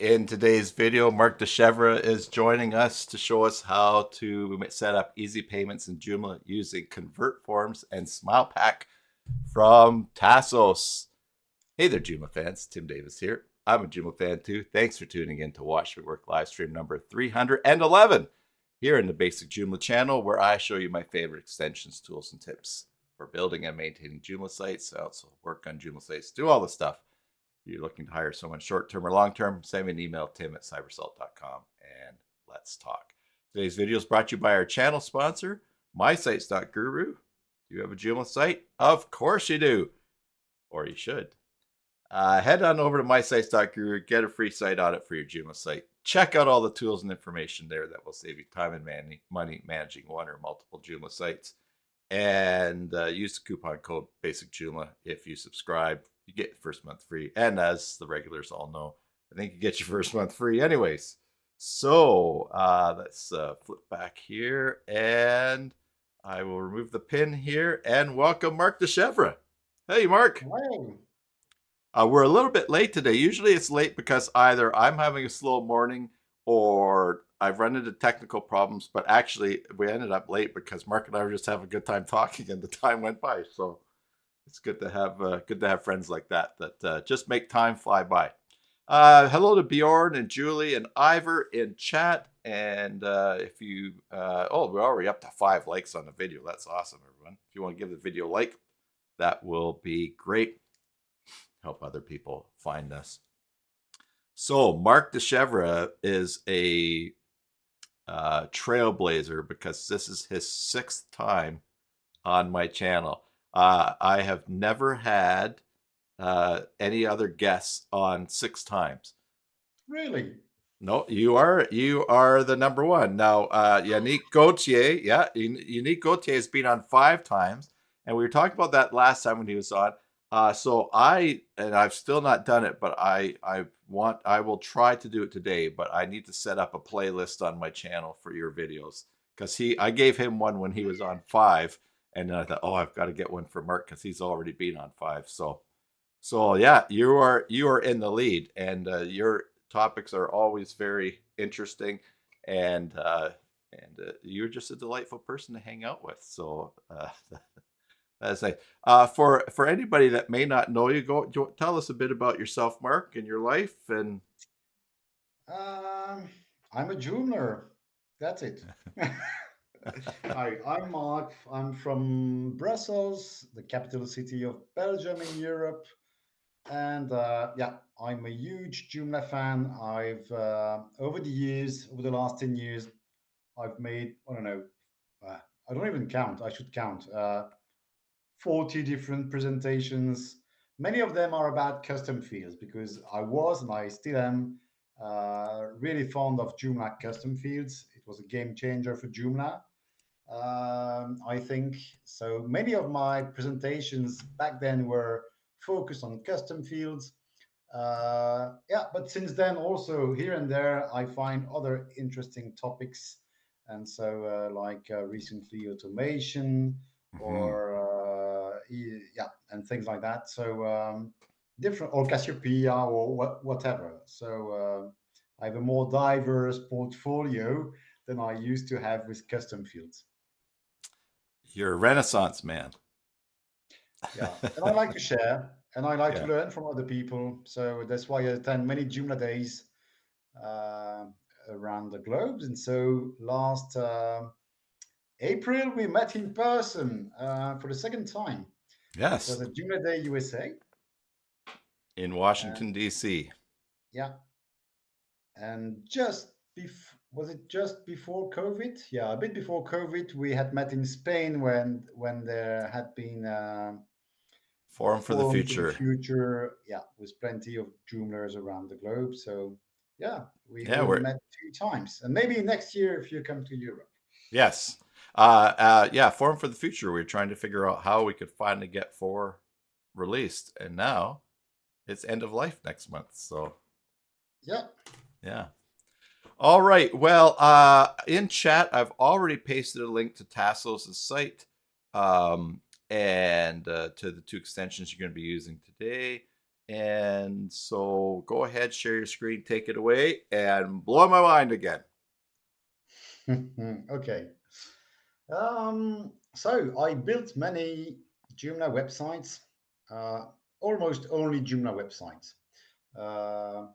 In today's video, Marc Dechèvre is joining us to show us how to set up easy payments in Joomla using convert forms and SmilePack from Tassos. Hey there, Joomla fans. Tim Davis here. I'm a Joomla fan too. Thanks for tuning in to Watch Me Work live stream number 311 here in the Basic Joomla channel, where I show you my favorite extensions, tools, and tips for building and maintaining Joomla sites. I also work on Joomla sites, do all the stuff. If you're looking to hire someone short-term or long-term, send me an email, tim@cybersalt.com, and let's talk. Today's video is brought to you by our channel sponsor, mysites.guru. Do you have a Joomla site? Of course you do, or you should. Head on over to mysites.guru, get a free site audit for your Joomla site. Check out all the tools and information there that will save you time and money managing one or multiple Joomla sites. And use the coupon code BASICJoomla if you subscribe. You get your first month free. And as the regulars all know, I think you get your first month free anyways. So let's flip back here, and I will remove the pin here and welcome Marc Dechèvre. Hey, Marc. Hey. We're a little bit late today. Usually it's late because either I'm having a slow morning or I've run into technical problems, but actually we ended up late because Marc and I were just having a good time talking and the time went by. So it's good to have friends like that just make time fly by. Hello to Bjorn and Julie and Ivor in chat. And if you, we're already up to 5 likes on the video. That's awesome, everyone. If you want to give the video a like, that will be great. Help other people find us. So Marc Dechèvre is a trailblazer because this is his 6th time on my channel. I have never had any other guests on 6 times. Really? No, you are the number one. Now, Yannick Gauthier, Yannick Gauthier has been on 5 times, and we were talking about that last time when he was on. So I've still not done it, but I will try to do it today, but I need to set up a playlist on my channel for your videos, because I gave him one when he was on 5, and then I thought, I've got to get one for Marc because he's already been on 5. So yeah, you are in the lead, and your topics are always very interesting, and you're just a delightful person to hang out with. So as for anybody that may not know you, tell us a bit about yourself, Marc, and your life. And I'm a Joomler. That's it. Hi, I'm Marc. I'm from Brussels, the capital city of Belgium in Europe. And I'm a huge Joomla fan. I've over the last 10 years, I've made, I don't know, I don't even count. I should count. 40 different presentations. Many of them are about custom fields because I was and I still am really fond of Joomla custom fields. It was a game changer for Joomla. I think so. Many of my presentations back then were focused on custom fields. But since then, also here and there, I find other interesting topics. And so, recently, automation and things like that. So, different, or Cassiopeia or whatever. So, I have a more diverse portfolio than I used to have with custom fields. You're a Renaissance man. Yeah, and I like to share, and I like to Yeah. learn from other people. So that's why I attend many Joomla days uh, around the globe. And so last April we met in person for the second time. It Yes. was at Joomla Day USA. In And Washington, D.C. yeah, and was it just before COVID? Yeah, a bit before COVID, we had met in Spain when there had been. A Forum for the forum for the future. future, yeah, with plenty of Joomlers around the globe. So yeah, we Yeah, only we're met 2 times, and maybe next year if you come to Europe. yes. Forum for the future. We're trying to figure out how we could finally get 4 released, and now it's end of life next month. So Yeah, yeah. All right. Well, in chat, I've already pasted a link to Tassos' site, and to the 2 extensions you're going to be using today. And so go ahead, share your screen, take it away, and blow my mind again. Okay. So I built many Joomla websites, uh, almost only Joomla websites. Uh,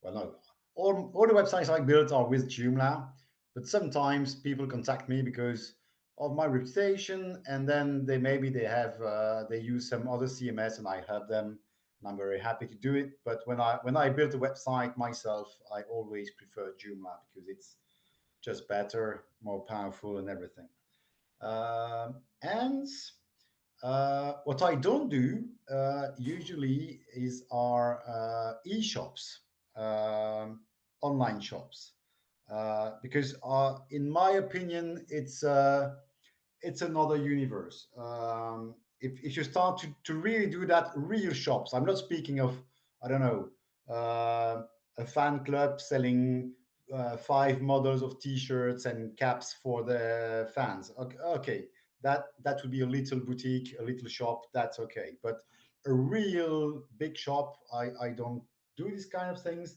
well, no, all the websites I built are with Joomla, but sometimes people contact me because of my reputation, and then they use some other CMS, and I help them, and I'm very happy to do it. But when I build a website myself, I always prefer Joomla because it's just better, more powerful, and everything. And what I don't do usually is our e-shops, um, online shops, because in my opinion, it's another universe. If you start to really do that, real shops. I'm not speaking of, I don't know, a fan club selling five models of T-shirts and caps for the fans. Okay, okay, that would be a little boutique, a little shop. That's okay, but a real big shop, I don't do these kind of things.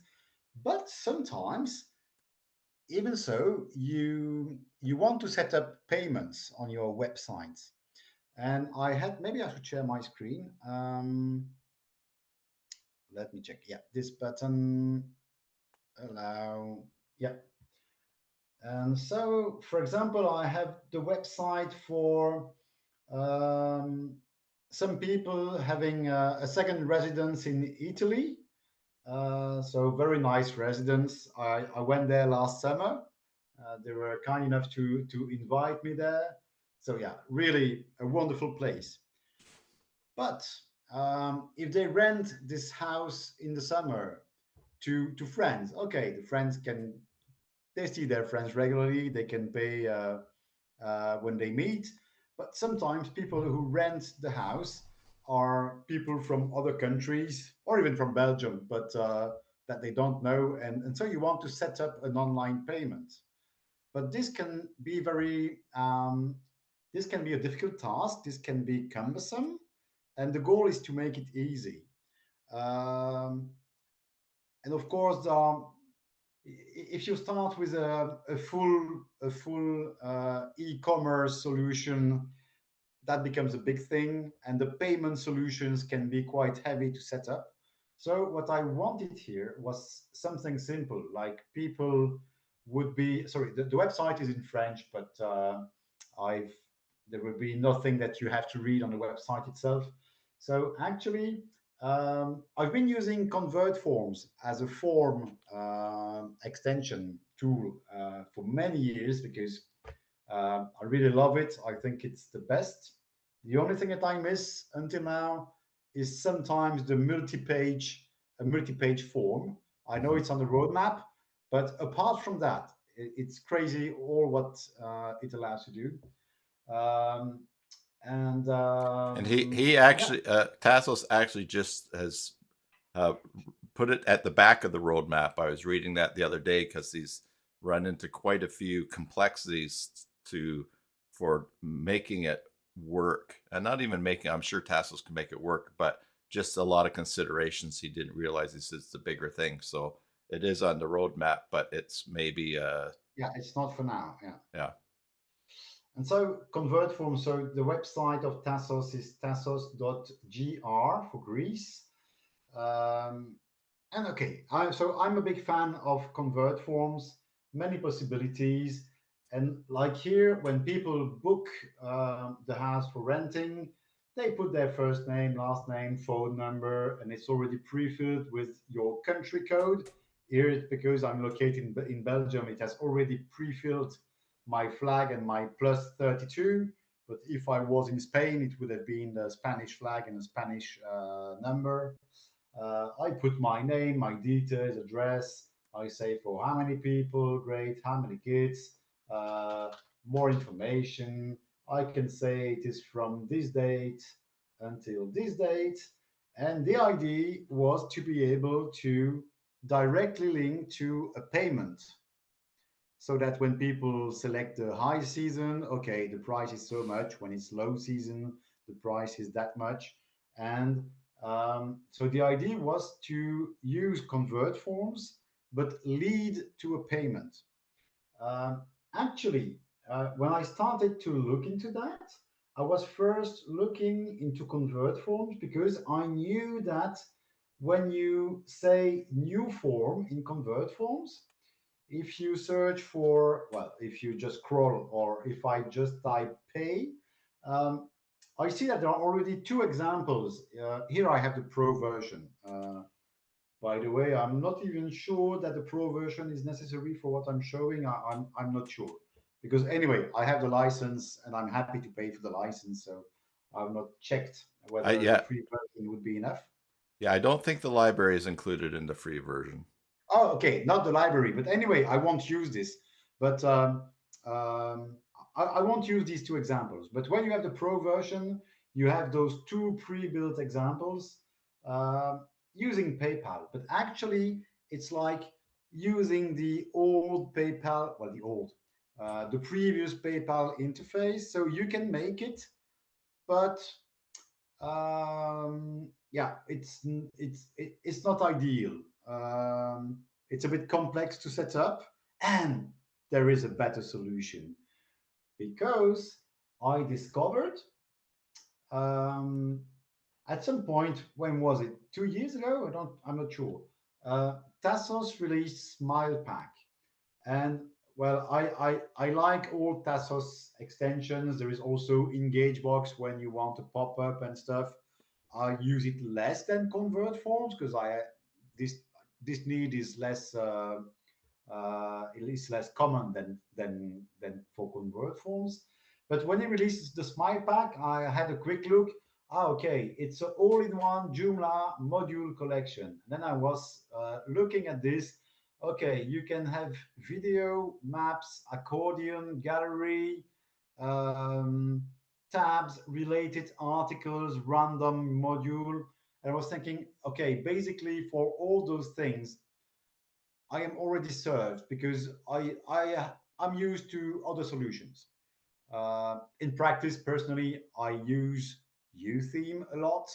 But sometimes even so, you want to set up payments on your website. And maybe I should share my screen. Let me check. Yeah, this button allow. Yeah. And so, for example, I have the website for um, some people having a second residence in Italy. So very nice residence. I went there last summer. They were kind enough to invite me there. So yeah, really a wonderful place. But if they rent this house in the summer to friends, okay, the friends can they see their friends regularly. They can pay when they meet. But sometimes people who rent the house are people from other countries or even from Belgium, but that they don't know. And so you want to set up an online payment. But this can be a difficult task. This can be cumbersome. And the goal is to make it easy. Um, and of course, if you start with a full e-commerce solution, that becomes a big thing, and the payment solutions can be quite heavy to set up. So what I wanted here was something simple, like people would be sorry. The website is in French, but I've there will be nothing that you have to read on the website itself. So actually, I've been using Convert Forms as a form extension tool for many years because I really love it. I think it's the best. The only thing that I miss until now is sometimes a multi-page form. I know Mhm. it's on the roadmap, but apart from that, it's crazy all what it allows to do. Um, and And he yeah, actually Tassos actually just has uh, put it at the back of the roadmap. I was reading that the other day because he's run into quite a few complexities to for making it work, and not even making. I'm sure Tassos can make it work, but just a lot of considerations he didn't realize. He says it's a bigger thing, so it is on the roadmap, but it's maybe yeah, it's not for now. Yeah. yeah. And so convert form. So the website of Tassos is tassos.gr for Greece. Um, and okay, I'm a big fan of convert forms, many possibilities. And like here, when people book the house for renting, they put their first name, last name, phone number, and it's already pre-filled with your country code. Here, it's because I'm located in Belgium, it has already pre-filled my flag and my plus 32. But if I was in Spain, it would have been the Spanish flag and a Spanish number. I put my name, my details, address. I say for how many people, great, how many kids, uh, more information. I can say it is from this date until this date. And the idea was to be able to directly link to a payment so that when people select the high season, okay, the price is so much. When it's low season, the price is that much. And So the idea was to use convert forms, but lead to a payment. Um, Actually, when I started to look into that, I was first looking into convert forms because I knew that when you say new form in convert forms, if you search for, well, if you just scroll or if I just type pay, um, I see that there are already two examples. Here I have the pro version. By the way, I'm not even sure that the pro version is necessary for what I'm showing. I'm not sure. Because anyway, I have the license and I'm happy to pay for the license. So I've not checked I whether the yeah, free version would be enough. yeah, I don't think the library is included in the free version. Oh, okay, not the library. But anyway, I won't use this. But um, I won't use these two examples. But when you have the pro version, you have those two pre-built examples using PayPal. But actually, it's like using the old PayPal, well, the previous PayPal interface. So you can make it, but yeah, it's not ideal. It's a bit complex to set up, and there is a better solution because I discovered um, at some point, when was it? 2 years ago? I'm not sure. Tassos released Smile Pack, and well, I like all Tassos extensions. There is also Engage Box when you want to pop up and stuff. I use it less than convert forms because I this this need is less it is less common than for convert forms. But when it releases the Smile Pack, I had a quick look. Ah, okay, it's an all-in-one Joomla module collection. And then I was looking at this. Okay, you can have video, maps, accordion, gallery, um, tabs, related articles, random module. And I was thinking, okay, basically for all those things, I am already served because I'm used to other solutions. In practice, personally, I use UTheme a lot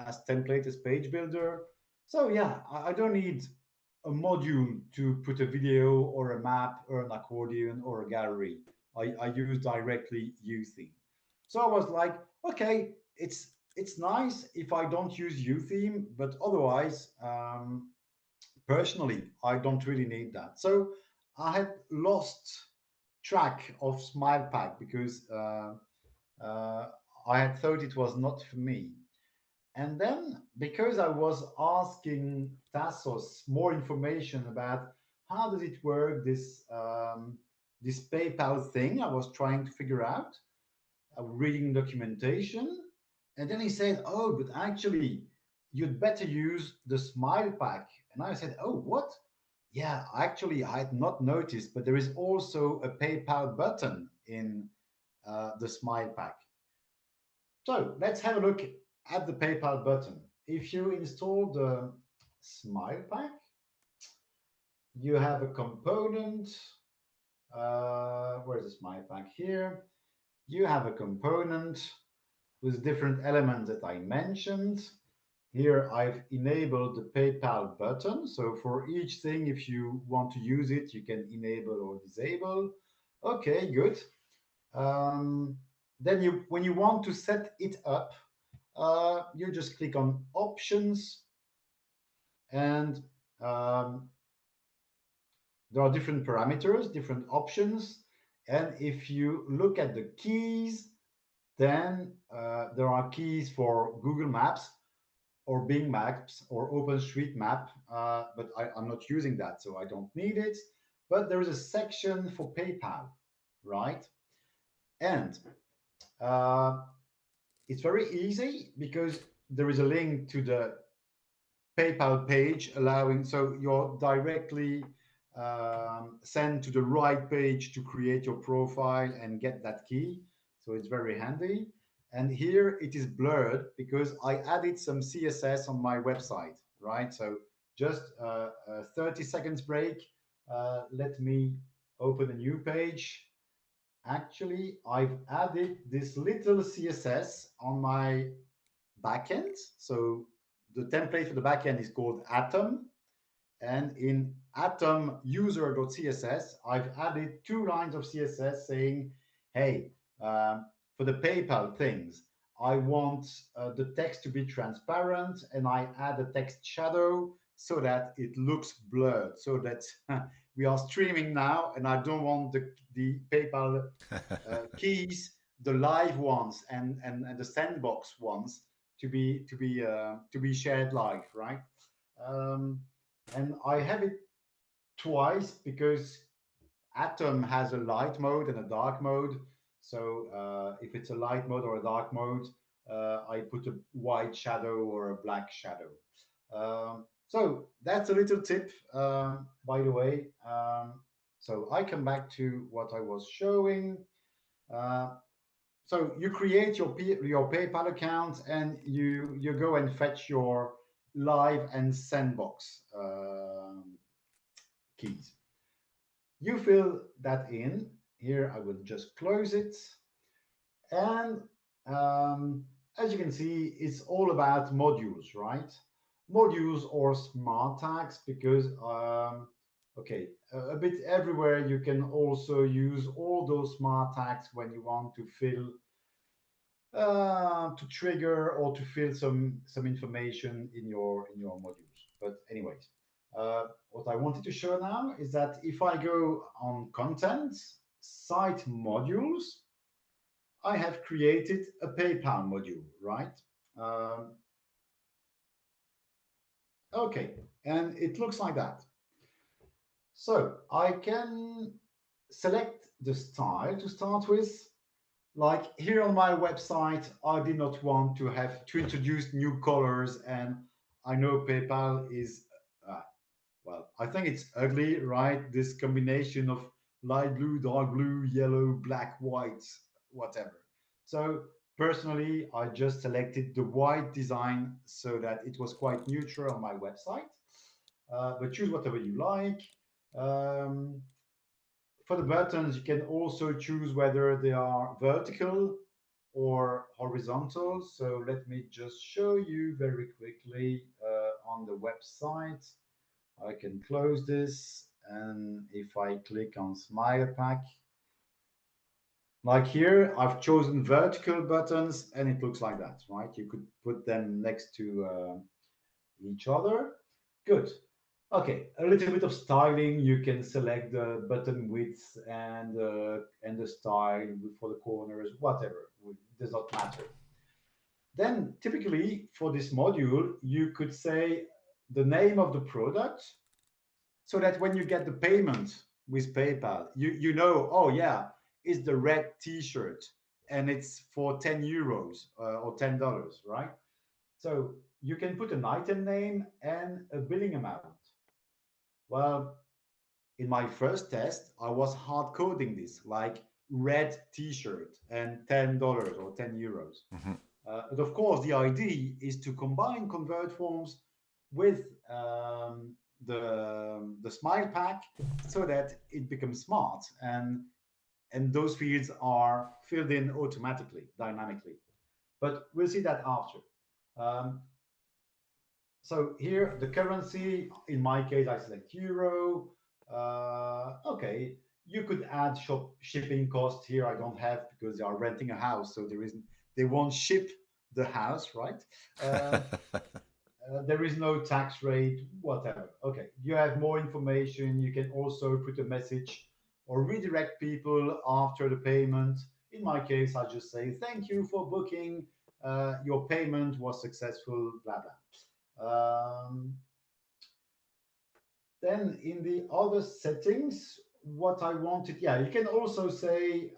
as template as page builder. So yeah, I don't need a module to put a video or a map or an accordion or a gallery. I use directly UTheme. So I was like, okay, it's nice if I don't use UTheme, but otherwise, personally, I don't really need that. So I had lost track of Smile Pack because uh, I had thought it was not for me. And then because I was asking Tassos more information about how does it work, this PayPal thing, I was trying to figure out, reading documentation, and then he said, "Oh, but actually, you'd better use the Smile Pack." And I said, "Oh, what?" Yeah, actually, I had not noticed, but there is also a PayPal button in the Smile Pack. So let's have a look at the PayPal button. If you install the Smile Pack, you have a component. Where's the Smile Pack here? You have a component with different elements that I mentioned. Here I've enabled the PayPal button. So for each thing, if you want to use it, you can enable or disable. Okay, good. Um, then when you want to set it up, you just click on Options, and um, there are different parameters, different options. And if you look at the keys, then there are keys for Google Maps or Bing Maps or OpenStreetMap, but I'm not using that, so I don't need it. But there is a section for PayPal, right? And uh, it's very easy because there is a link to the PayPal page, allowing so you're directly sent to the right page to create your profile and get that key. So it's very handy. And here it is blurred because I added some CSS on my website, right? So just a 30 seconds break. Let me open a new page. Actually, I've added this little CSS on my backend. So the template for the backend is called Atom. And in Atom user.css, I've added 2 lines of CSS saying, hey, for the PayPal things, I want the text to be transparent, and I add a text shadow so that it looks blurred, so that we are streaming now, and I don't want the PayPal keys, the live ones and the sandbox ones to be shared live, right? Um, and I have it twice because Atom has a light mode and a dark mode. So if it's a light mode or a dark mode, I put a white shadow or a black shadow. So that's a little tip, by the way. So I come back to what I was showing. Uh, so you create your PayPal account and you go and fetch your live and sandbox keys. You fill that in. Here I will just close it. And as you can see, it's all about modules, right? Modules or smart tags because, okay, a bit everywhere you can also use all those smart tags when you want to fill, to trigger or to fill some information in your modules. But anyways, what I wanted to show now is that if I go on content, site modules, I have created a PayPal module, right? Um, okay, and it looks like that. So I can select the style to start with. Like here on my website, I did not want to have to introduce new colors, and I know PayPal is, uh, well, I think it's ugly, right? This combination of light blue, dark blue, yellow, black, white, whatever. So personally, I just selected the white design so that it was quite neutral on my website. But choose whatever you like. Um, for the buttons, you can also choose whether they are vertical or horizontal. So let me just show you very quickly on the website. I can close this, and if I click on Smile Pack, like here, I've chosen vertical buttons, and it looks like that, right? You could put them next to each other. Good. Okay, a little bit of styling. You can select the button width and the style for the corners, whatever. It does not matter. Then typically for this module, you could say the name of the product so that when you get the payment with PayPal, you know, oh yeah, it's the red T-shirt and it's for €10 or $10, right? So you can put an item name and a billing amount. Well, in my first test, I was hard coding this like red T-shirt and $10 or €10. Mhm. But of course, the idea is to combine convert forms with the smile pack so that it becomes smart and those fields are filled in automatically, dynamically. But we'll see that after. Um, so here, the currency, in my case, I select euro. Okay, you could add shipping cost here. I don't have because they are renting a house, so they won't ship the house, right? Um, there is no tax rate, whatever. Okay, you have more information. You can also put a message or redirect people after the payment. In my case, I just say thank you for booking. Your payment was successful. Blah blah. Then in the other settings, what I wanted, yeah, you can also say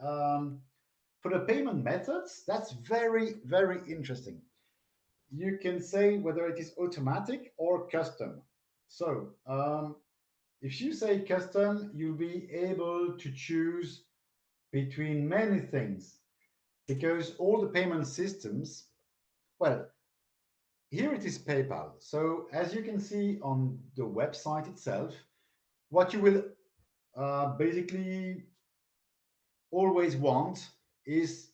for the payment methods, that's very, very interesting. You can say whether it is automatic or custom. So if you say custom, you'll be able to choose between many things because all the payment systems, well, here it is PayPal. So as you can see on the website itself, what you will basically always want is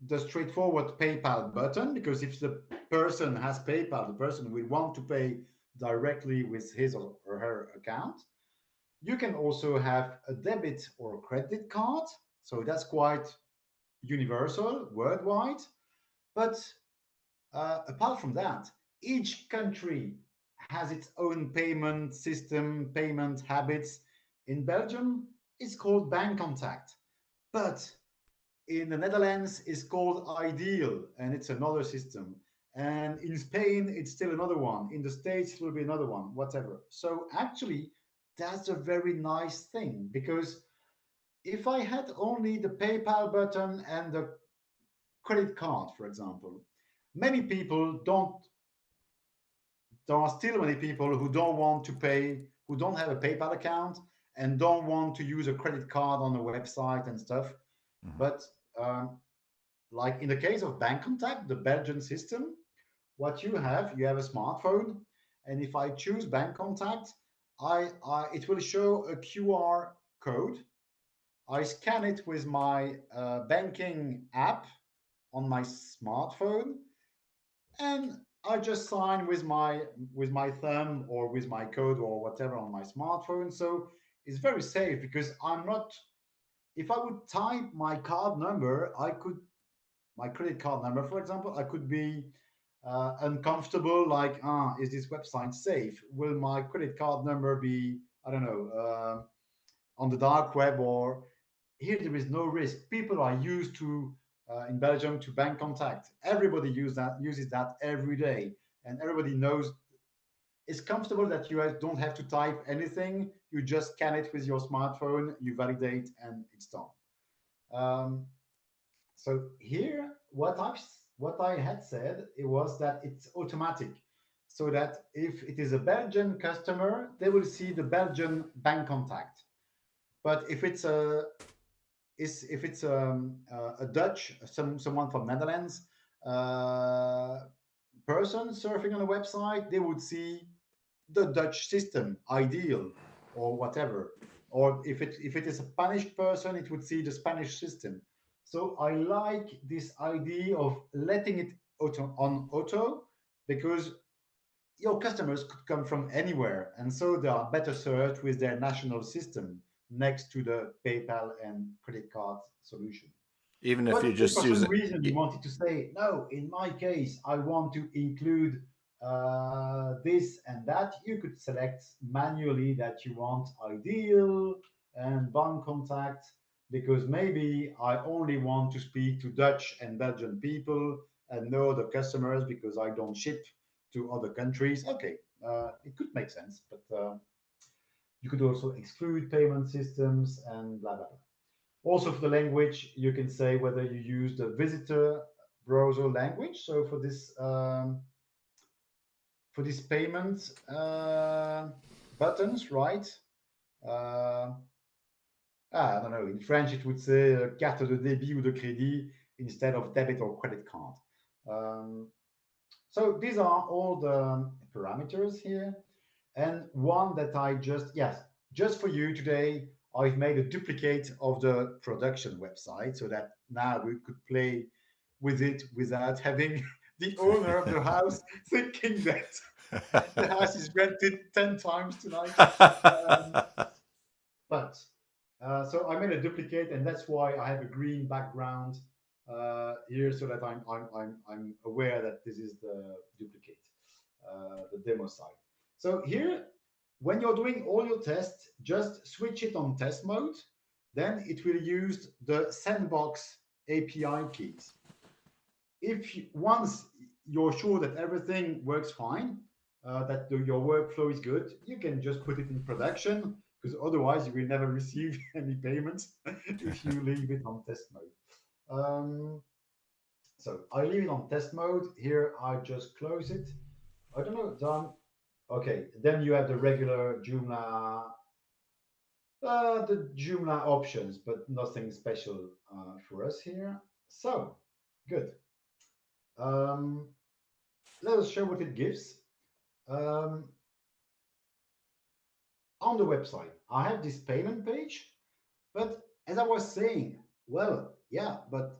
the straightforward PayPal button, because if the person has PayPal, the person will want to pay directly with his or her account. You can also have a debit or credit card. So that's quite universal worldwide. But apart from that, each country has its own payment system, payment habits. In Belgium, it's called bank contact. But in the Netherlands, it's called Ideal, and it's another system. And in Spain, it's still another one. In the States, it will be another one, whatever. So actually, that's a very nice thing, because if I had only the PayPal button and the credit card, for example, many people don't, there are still many people who don't want to pay, who don't have a PayPal account and don't want to use a credit card on a website and stuff. Mhm. But like in the case of Bank Contact, the Belgian system, what you have a smartphone, and if I choose Bank Contact, I it will show a QR code. I scan it with my banking app on my smartphone, and I just sign with my thumb or with my code or whatever on my smartphone. So it's very safe, because I'm not. If I would type my card number, I could, my credit card number, for example, I could be uncomfortable. Like, is this website safe? Will my credit card number be, I don't know, on the dark web? Or here there is no risk. People are used to in Belgium to bank contact. Everybody uses that every day, and everybody knows it's comfortable that you don't have to type anything. You just scan it with your smartphone, you validate, and it's done. Um, so here, what I had said, it was that it's automatic, so that if it is a Belgian customer, they will see the Belgian bank contact. But if it's a Dutch, someone from Netherlands uh, person surfing on a website, they would see the Dutch system, ideal or whatever. Or if it is a Spanish person, it would see the Spanish system. So I like this idea of letting it on auto, because your customers could come from anywhere, and so they are better served with their national system next to the PayPal and credit card solution. Even if you But if just for use some it. reason you wanted to say, no, in my case, I want to include this and that, you could select manually that you want ideal and bank contact, because maybe I only want to speak to Dutch and Belgian people and know the customers because I don't ship to other countries. Okay, it could make sense, but you could also exclude payment systems and blah, blah, blah. Also, for the language, you can say whether you use the visitor browser language. So for this payment buttons, right? Uh, I don't know. In French, it would say carte de débit ou de crédit instead of debit or credit card. Um, so these are all the parameters here. And one that I just, yes, just for you today, I've made a duplicate of the production website so that now we could play with it without having the owner of the house thinking that the house is rented 10 times tonight. Um, but so I made a duplicate, and that's why I have a green background here, so that I'm aware that this is the duplicate, the demo site. So here, when you're doing all your tests, just switch it on test mode. Then it will use the sandbox API keys. If once you're sure that everything works fine, that your workflow is good, you can just put it in production, because otherwise you will never receive any payments if you leave it on test mode. Um, so I leave it on test mode. Here I just close it. I don't know, done. Okay, then you have the Joomla options, but nothing special for us here. So good. Um, Let us show what it gives. Um, on the website, I have this payment page, but as I was saying, well, yeah, but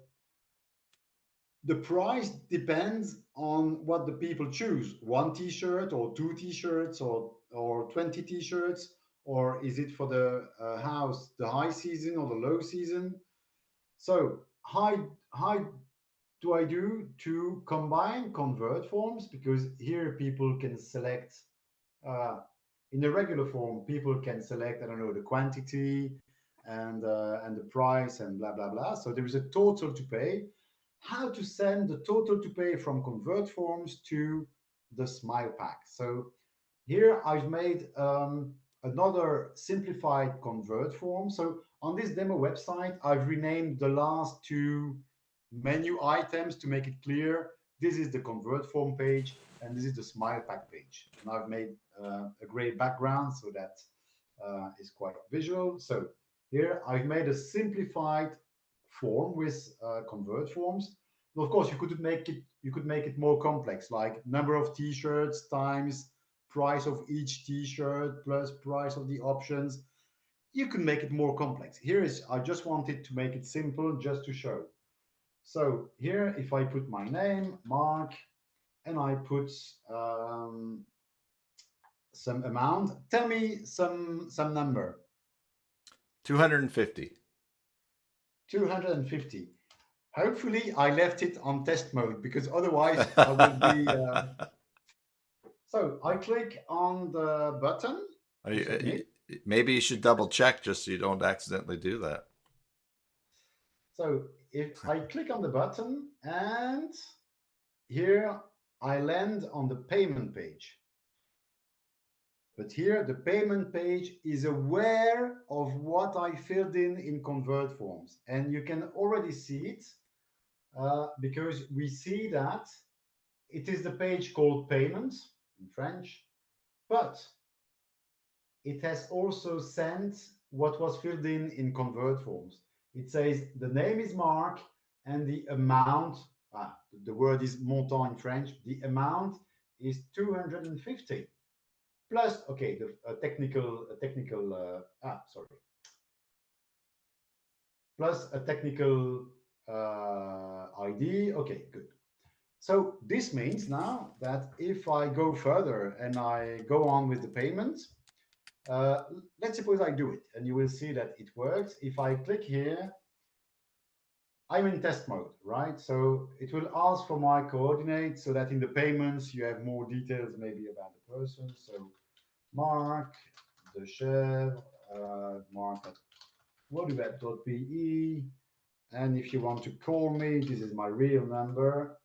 The price depends on what the people choose. One t-shirt or two t-shirts or 20 t-shirts, or is it for the house, the high season or the low season? So how do I do to combine convert forms? Because here people can select uh, in the regular form, people can select, I don't know, the quantity and the price and blah blah blah. So there is a total to pay. How to send the total to pay from convert forms to the smile pack? So here I've made another simplified convert form. So on this demo website, I've renamed the last two menu items to make it clear. This is the convert form page and this is the smile pack page. And I've made a gray background so that is quite visual. So here I've made a simplified form with convert forms. Of course, you could make it more complex, like number of t-shirts times price of each t-shirt plus price of the options. You can make it more complex. Here is, I just wanted to make it simple just to show. So here, if I put my name, Mark, and I put some amount, tell me some number. 250. 250. Hopefully, I left it on test mode because otherwise I will be. So I click on the button to submit. Maybe you should double check just so you don't accidentally do that. So if I click on the button and here I land on the payment page. But here the payment page is aware of what I filled in convert forms. And you can already see it because we see that it is the page called payments in French, but it has also sent what was filled in convert forms. It says the name is Mark and the amount, the word is montant in French, the amount is 250 plus, okay, the sorry, plus a technical ID. Okay, good. So this means now that if I go further and I go on with the payment, let's suppose I do it, and you will see that it works. If I click here, I'm in test mode, right? So it will ask for my coordinates so that in the payments you have more details maybe about the person. So Marc Dechèvre, Marc at www.pe. And if you want to call me, this is my real number.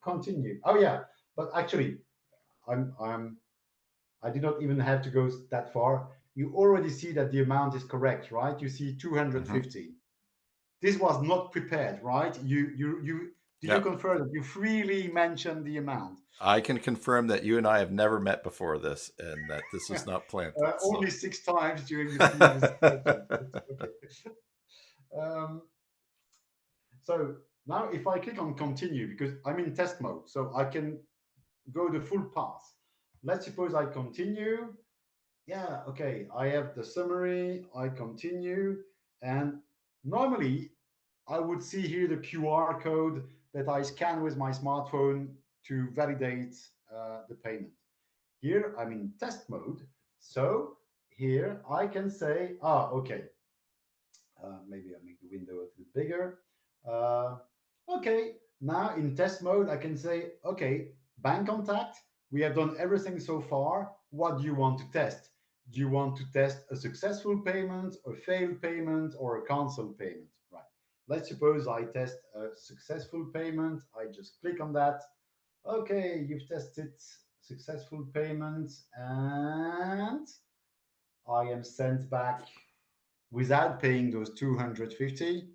Continue. Oh yeah, but actually, I'm I did not even have to go that far. You already see that the amount is correct, right? You see Hmm. 250. This was not prepared, right? You do you Yeah. confirm that you freely mentioned the amount? I can confirm that you and I have never met before this and that this was not planted. Only So, 6 times during the previous session. Okay. Um, so now if I click on continue, because I'm in test mode, so I can go the full path. Let's suppose I continue. Yeah, okay, I have the summary, I continue, and normally I would see here the QR code that I scan with my smartphone to validate the payment. Here I'm in test mode, so here I can say, okay, maybe I make the window a little bigger. Uh, okay, now in test mode, I can say, okay, bank contact, we have done everything so far. What do you want to test? Do you want to test a successful payment, a failed payment, or a cancelled payment? Right. Let's suppose I test a successful payment. I just click on that. Okay, you've tested successful payment, and I am sent back without paying those 250,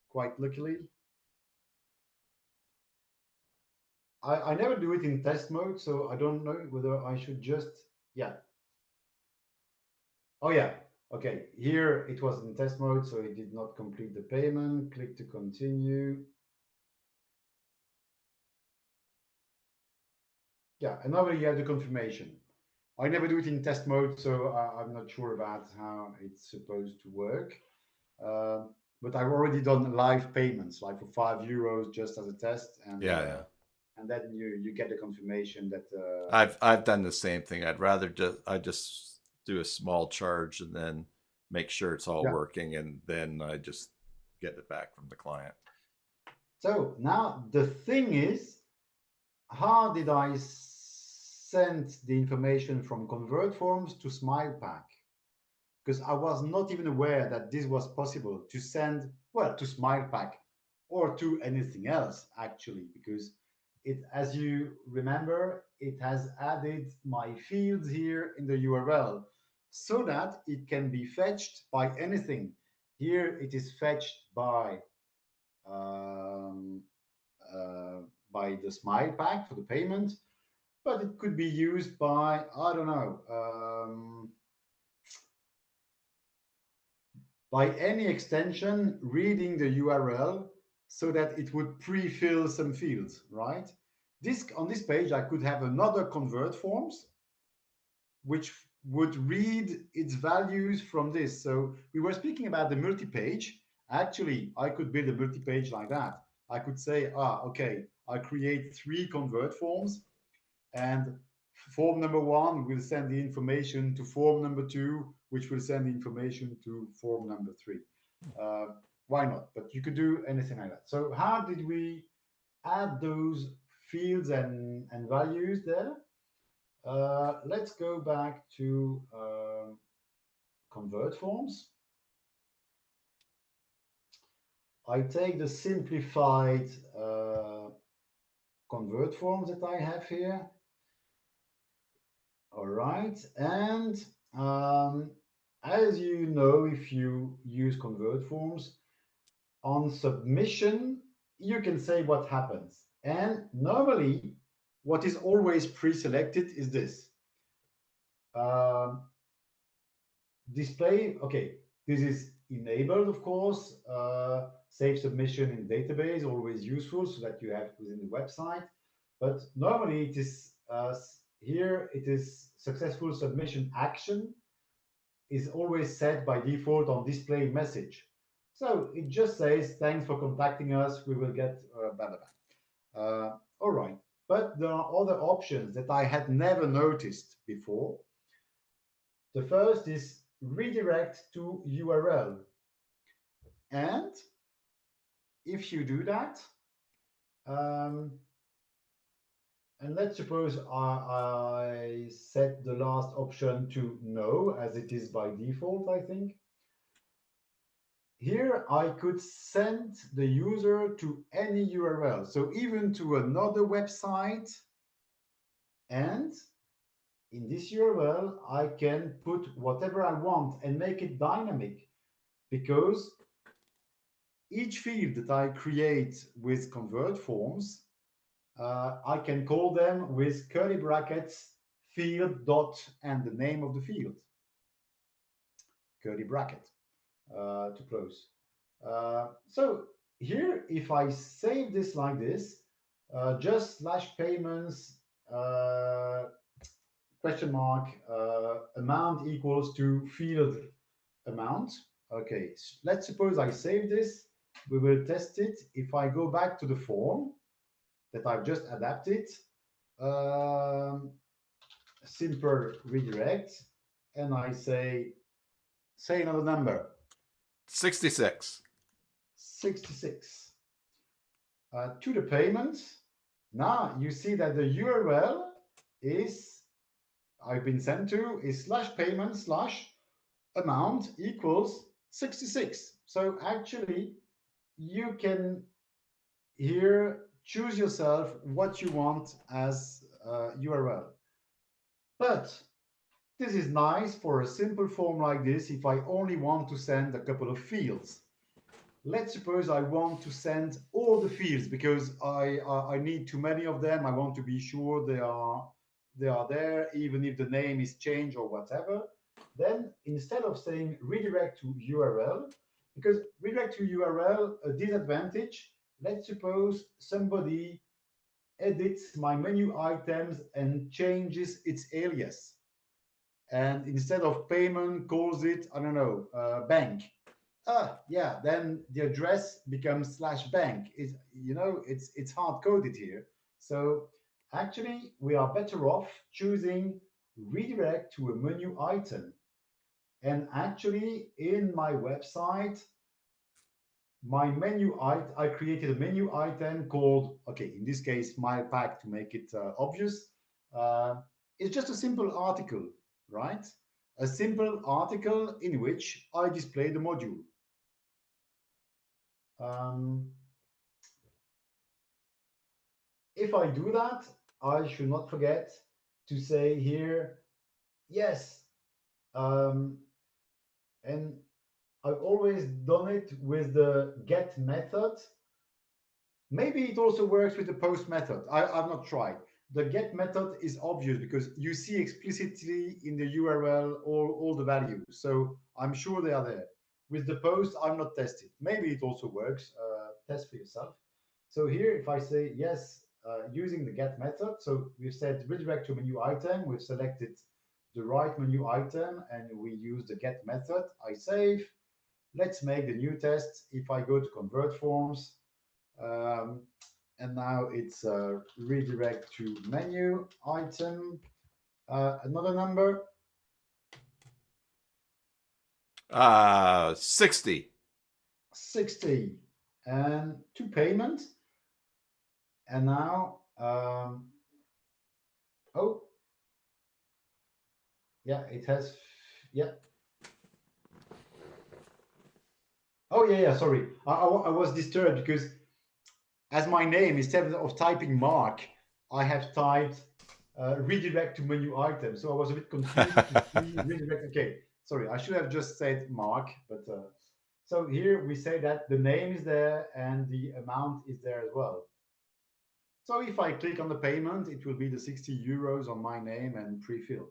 quite luckily. I never do it in test mode, so I don't know whether I should just, yeah. Oh, yeah. Okay, here it was in test mode, so it did not complete the payment. Click to continue. Yeah, and now you have the confirmation. I never do it in test mode, so I'm not sure about how it's supposed to work. but I've already done live payments, like for €5 just as a test, Yeah, yeah. and then you get the confirmation that I've done the same thing. I'd rather just do a small charge and then make sure it's all yeah. working, and then I just get it back from the client. So now the thing is, how did I send the information from Convert Forms to SmilePack? Because I was not even aware that this was possible to send, well, to SmilePack or to anything else, actually, because it, as you remember, it has added my fields here in the URL so that it can be fetched by anything. Here it is fetched um, uh, by the SmilePack for the payment, but it could be used by, I don't know, by any extension reading the URL so that it would pre-fill some fields, right? This on this page, I could have another convert forms which would read its values from this. So we were speaking about the multi-page. Actually, I could build a multi-page like that. I could say, okay, I create 3 convert forms, and form number 1 will send the information to form number 2, which will send the information to form number 3. Uh, why not? But you could do anything like that. So how did we add those fields and values there? Let's go back to convert forms. I take the simplified convert forms that I have here. All right. And um, as you know, if you use convert forms, on submission, you can say what happens. And normally, what is always pre-selected is this. Um, Display, okay, this is enabled, of course. Save submission in database, always useful so that you have it within the website. But normally it is here, it is successful submission action is always set by default on display message. So it just says, thanks for contacting us. We will get blah, blah, blah. All right. But there are other options that I had never noticed before. The first is redirect to URL. And if you do that, um, and let's suppose I set the last option to no, as it is by default, I think. Here I could send the user to any URL, so even to another website. And in this URL, I can put whatever I want and make it dynamic, because each field that I create with convert forms, I can call them with curly brackets field dot and the name of the field, curly bracket, to close. So here, if I save this like this, just slash payments question mark amount equals to field amount. Okay, let's suppose I save this. We will test it. If I go back to the form that I've just adapted, um, simple redirect, and I say another number, 66. 66. To the payments. Now you see that the URL is I've been sent to is slash payment slash amount equals 66. So actually, you can here choose yourself what you want as URL. But this is nice for a simple form like this if I only want to send a couple of fields. Let's suppose I want to send all the fields because I need too many of them. I want to be sure they are there, even if the name is changed or whatever. Then instead of saying redirect to URL, because redirect to URL, a disadvantage, let's suppose somebody edits my menu items and changes its alias. And instead of payment, calls it, I don't know, bank. Yeah, then the address becomes slash bank. It's hard coded here. So actually, we are better off choosing redirect to a menu item. And actually, in my website, my I created a menu item called, okay, in this case, Smile Pack to make it obvious. Uh, it's just a simple article, right? A simple article in which I display the module. Um, if I do that, I should not forget to say here, yes. Um, and I've always done it with the get method. Maybe it also works with the post method. I've not tried. The get method is obvious because you see explicitly in the URL all the values. So I'm sure they are there. With the post, I'm not tested. Maybe it also works. Test for yourself. So here, if I say yes, using the get method, so we've said redirect to menu item, we've selected the right menu item, and we use the get method. I save. Let's make the new test. If I go to convert forms, um, and now it's redirect to menu item. Another number, 60. 60, and to payment. And now, oh, yeah, it has, yeah. Oh, yeah, yeah, sorry. I was disturbed because as my name, instead of typing Mark, I have typed redirect to menu item. So I was a bit confused to see redirect. Okay, sorry, I should have just said Mark, but so here we say that the name is there and the amount is there as well. So if I click on the payment, it will be the 60 euros on my name and pre-filled.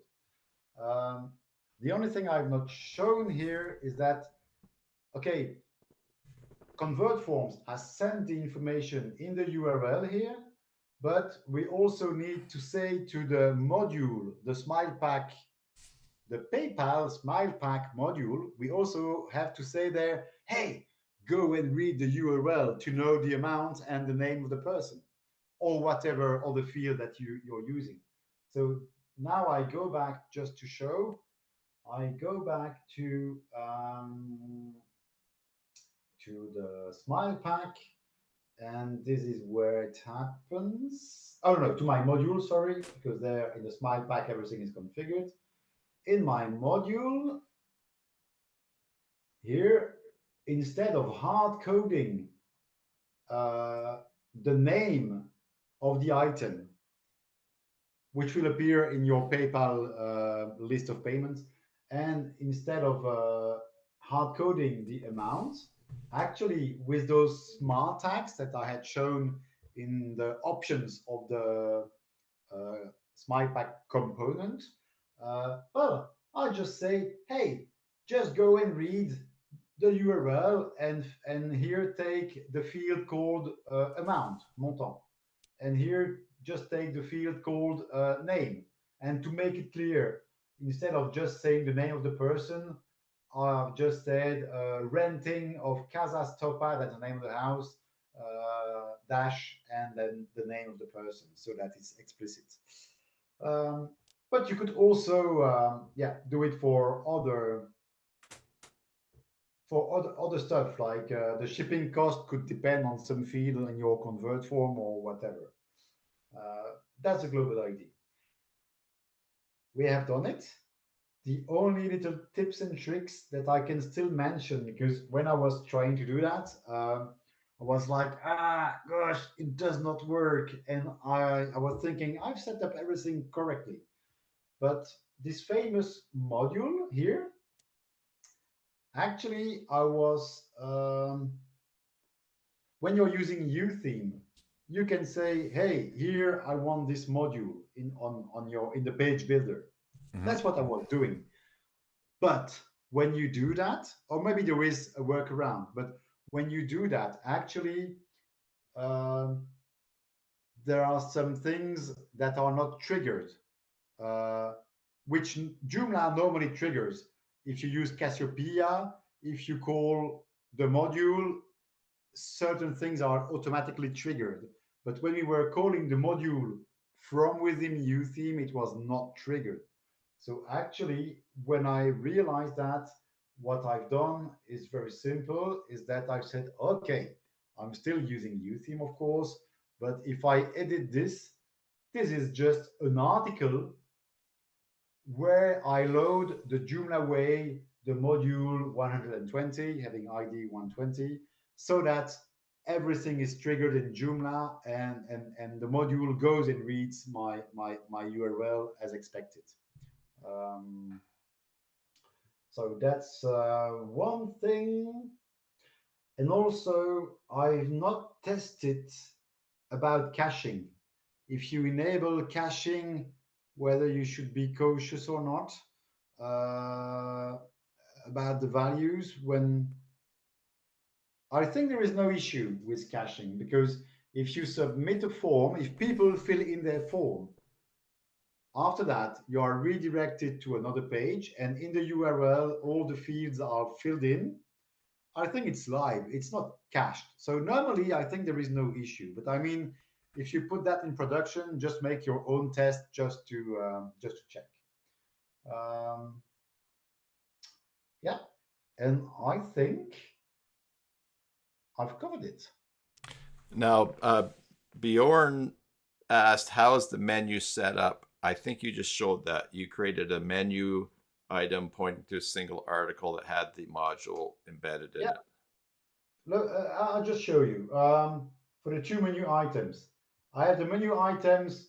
Um, the only thing I've not shown here is that, okay, Convert Forms has sent the information in the URL here, but we also need to say to the module, the Smile Pack, the PayPal Smile Pack module, we also have to say there, hey, go and read the URL to know the amount and the name of the person, or whatever other field that you're using. So now I go back just to show. I go back to the Smile Pack, and this is where it happens. Oh no, to my module, sorry, because there in the Smile Pack everything is configured. In my module, here, instead of hard coding uh, the name of the item, which will appear in your PayPal list of payments, and instead of hard coding the amount, actually with those smart tags that I had shown in the options of the Smile Pack component, well, I just say, hey, just go and read the URL and here take the field called amount, montant, and here just take the field called name. And to make it clear, instead of just saying the name of the person, I've just said renting of Casa Stopa, that's the name of the house, dash, and then the name of the person, so that it's explicit. Um, but you could also, yeah, do it for other stuff like the shipping cost could depend on some field in your convert form or whatever. That's a global ID. We have done it. The only little tips and tricks that I can still mention, because when I was trying to do that, I was like, gosh, it does not work. And I was thinking, I've set up everything correctly. But this famous module here, actually, when you're using UTheme, you can say, hey, here I want this module in the page builder. Mhm. That's what I was doing. But when you do that, or maybe there is a workaround, but when you do that, actually, um, there are some things that are not triggered, uh, which Joomla normally triggers. If you use Cassiopeia, if you call the module, certain things are automatically triggered. But when we were calling the module from within UTheme, it was not triggered. So actually, when I realized that, what I've done is very simple, is that I've said, okay, I'm still using UTheme, of course, but if I edit this, this is just an article where I load the Joomla way, the module 120, having ID 120, so that everything is triggered in Joomla and the module goes and reads my URL as expected. Um, so that's one thing. And also, I've not tested about caching. If you enable caching, whether you should be cautious or not uh, about the values. When I think there is no issue with caching, because if you submit a form, if people fill in their form, after that you are redirected to another page, and in the URL all the fields are filled in. I think it's live. It's not cached. So normally, I think there is no issue. But I mean, if you put that in production, just make your own test just to check. Um, yeah, and I think I've covered it. Now, Bjorn asked, "How is the menu set up?" I think you just showed that. You created a menu item pointing to a single article that had the module embedded in Yeah, it. look, I'll just show you. For the two menu items, I have the menu items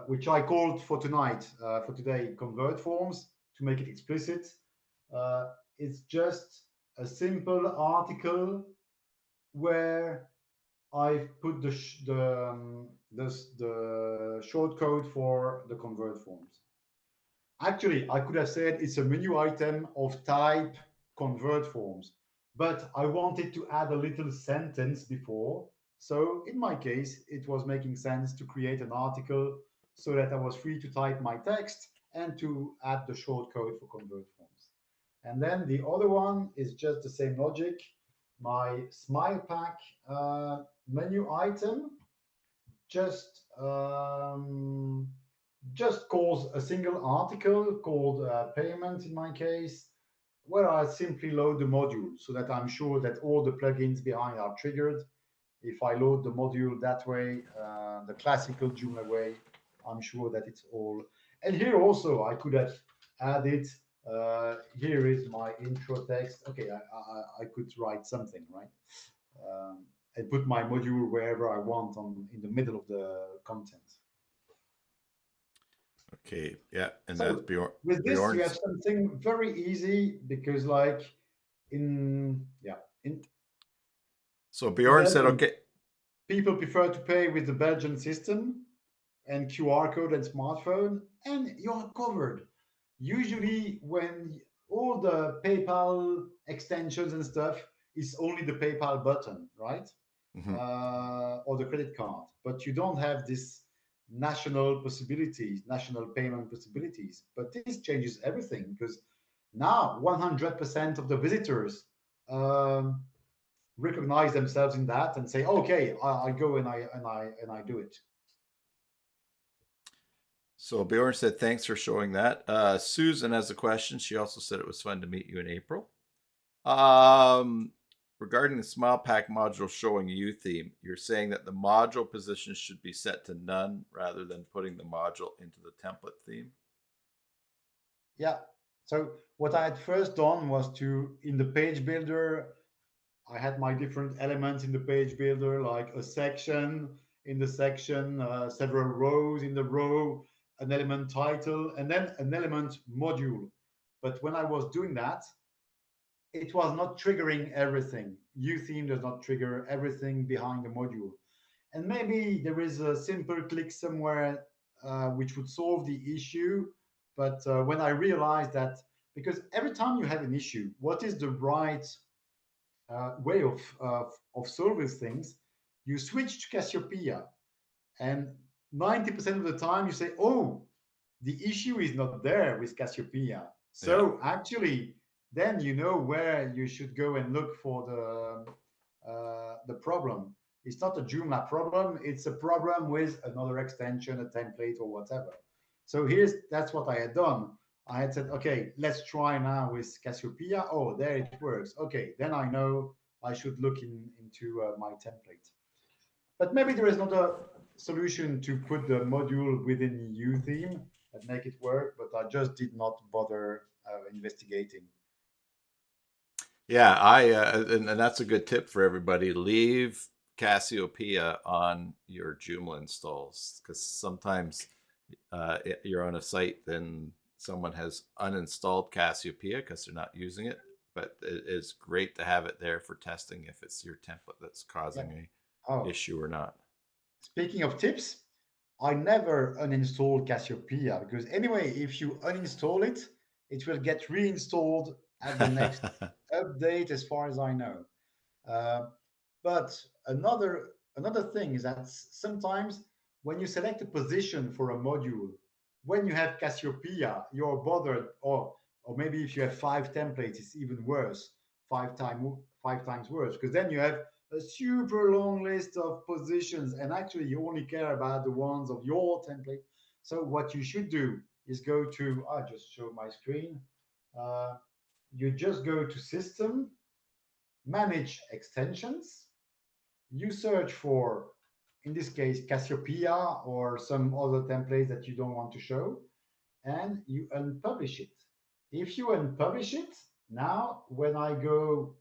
which I called for tonight, for today, convert forms to make it explicit. It's just a simple article where I've put the short code for the convert forms. Actually, I could have said it's a menu item of type convert forms, but I wanted to add a little sentence before. So in my case, it was making sense to create an article so that I was free to type my text and to add the short code for convert forms. And then the other one is just the same logic. My smile pack menu item just just calls a single article called payment in my case, where I simply load the module so that I'm sure that all the plugins behind are triggered. If I load the module that way, the classical Joomla way, I'm sure that it's all. And here also I could have added. Here is my intro text. Okay, I could write something, right? Um, and put my module wherever I want on in the middle of the content. Okay, yeah, and that's So with this, you have Bjorn's. something very easy because, like So in Bjorn said, Belgium, "Okay, people prefer to pay with the Belgian system and QR code and smartphone, and you're covered. Usually, when all the PayPal extensions and stuff is only the PayPal button, right? mhm. Or the credit card, but you don't have this national possibilities, national payment possibilities. But this changes everything because now 100% of the visitors um, recognize themselves in that and say, "Okay, I go and I do it." So Bjorn said, thanks for showing that. Susan has a question. She also said it was fun to meet you in April. Um, Regarding the Smile Pack module showing you theme, you're saying that the module position should be set to none rather than putting the module into the template theme. Yeah. So what I had first done was to in the page builder I had my different elements in the page builder, like a section in the section, several rows in the row, an element title, and then an element module. But when I was doing that, it was not triggering everything. UTheme does not trigger everything behind the module. And maybe there is a simple click somewhere which would solve the issue. But when I realized that, because every time you have an issue, what is the right way of solving things, you switch to Cassiopeia, and 90% of the time you say, "Oh, the issue is not there with Cassiopeia." Yeah. So actually, then you know where you should go and look for the problem. It's not a Joomla problem; it's a problem with another extension, a template, or whatever. So that's what I had done. I had said, okay, let's try now with Cassiopeia. Oh, there it works. Okay, then I know I should look into my template. But maybe there is not a solution to put the module within EU theme that make it work, but I just did not bother investigating. Yeah, and that's a good tip for everybody. Leave Cassiopeia on your Joomla installs because sometimes you're on a site, then someone has uninstalled Cassiopeia because they're not using it. But it is great to have it there for testing if it's your template that's Yeah. causing a Oh, issue or not. speaking of tips, I never uninstall Cassiopeia because anyway, if you uninstall it, it will get reinstalled at the next update, as far as I know. Uh, but another thing is that sometimes when you select a position for a module, when you have Cassiopeia, you're bothered, or maybe if you have five templates, it's even worse, five times worse, because then you have a super long list of positions, and actually you only care about the ones of your template. So what you should do is go to, I just show my screen. Uh, you just go to System, Manage Extensions, you search for, in this case, Cassiopeia or some other templates that you don't want to show, and you unpublish it. If you unpublish it, now when I go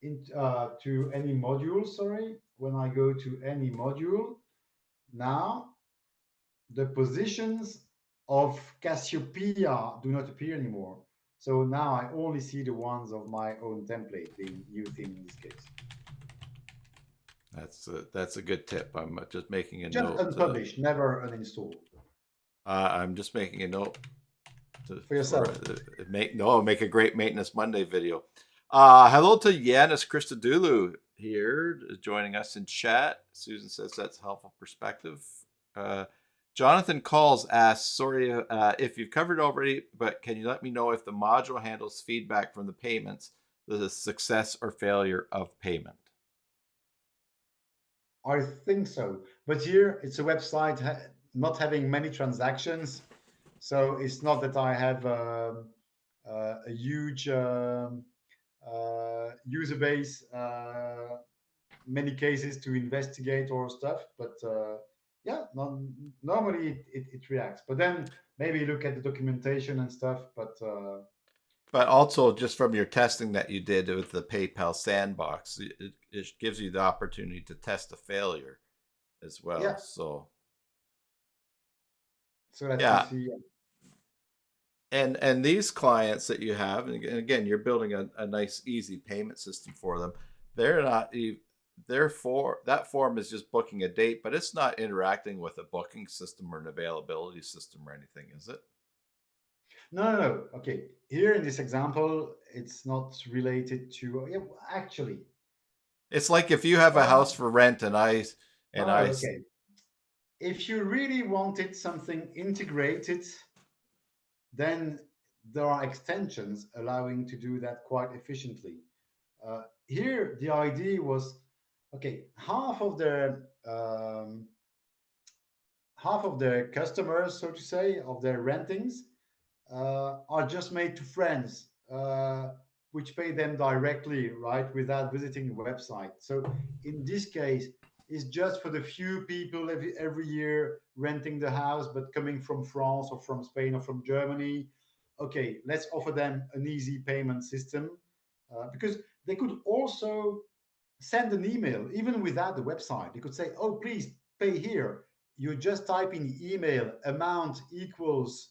to any module, sorry, when I go to any module, now the positions of Cassiopeia do not appear anymore. So now I only see the ones of my own template, being new theme in this case. That's a good tip. I'm just making a Just note. unpublish, never uninstall I'm just making a note for for yourself. make a great maintenance Monday video. Hello to Yanis Christodoulou here joining us in chat. Susan says that's helpful perspective. Uh, Jonathan Calls asks, sorry if you've covered already, but can you let me know if the module handles feedback from the payments, the success or failure of payment? I think so. But here it's a website not having many transactions. So it's not that I have a huge user base, many cases to investigate or stuff. But yeah, normally it reacts. But then maybe look at the documentation and stuff. But But also, just from your testing that you did with the PayPal sandbox, it gives you the opportunity to test a failure as well. yeah, So so that you yeah, see. and these clients that you have, and again, you're building a nice, easy payment system for them. They're not. Therefore, that form is just booking a date, but it's not interacting with a booking system or an availability system or anything, is it? No, no, no. Okay. Here in this example, it's not related to. Yeah, actually, It's like if you have a uh, house for rent, no, and no. I Okay. If you really wanted something integrated, then there are extensions allowing to do that quite efficiently. Here, the idea was, okay, half of their customers, so to say, of their rentings are just made to friends, which pay them directly, right, without visiting the website. So in this case, it's just for the few people every year renting the house, but coming from France or from Spain or from Germany. Okay, let's offer them an easy payment system because they could also send an email even without the website. They could say, oh, please pay here. You just type in the email amount equals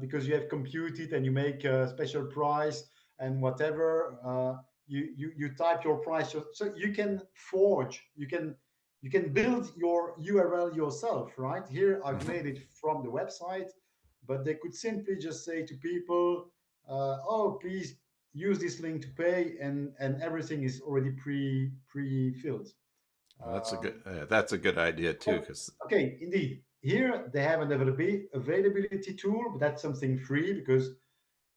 because you have computed and you make a special price and whatever. You type your price, so you can forge. You can build your URL yourself, right? Here, I've Mhm. made it from the website, but they could simply just say to people, "Oh, please use this link to pay," and everything is already pre-filled. Well, Um, that's a good idea too, but because okay, indeed, here they have an availability tool, but that's something free because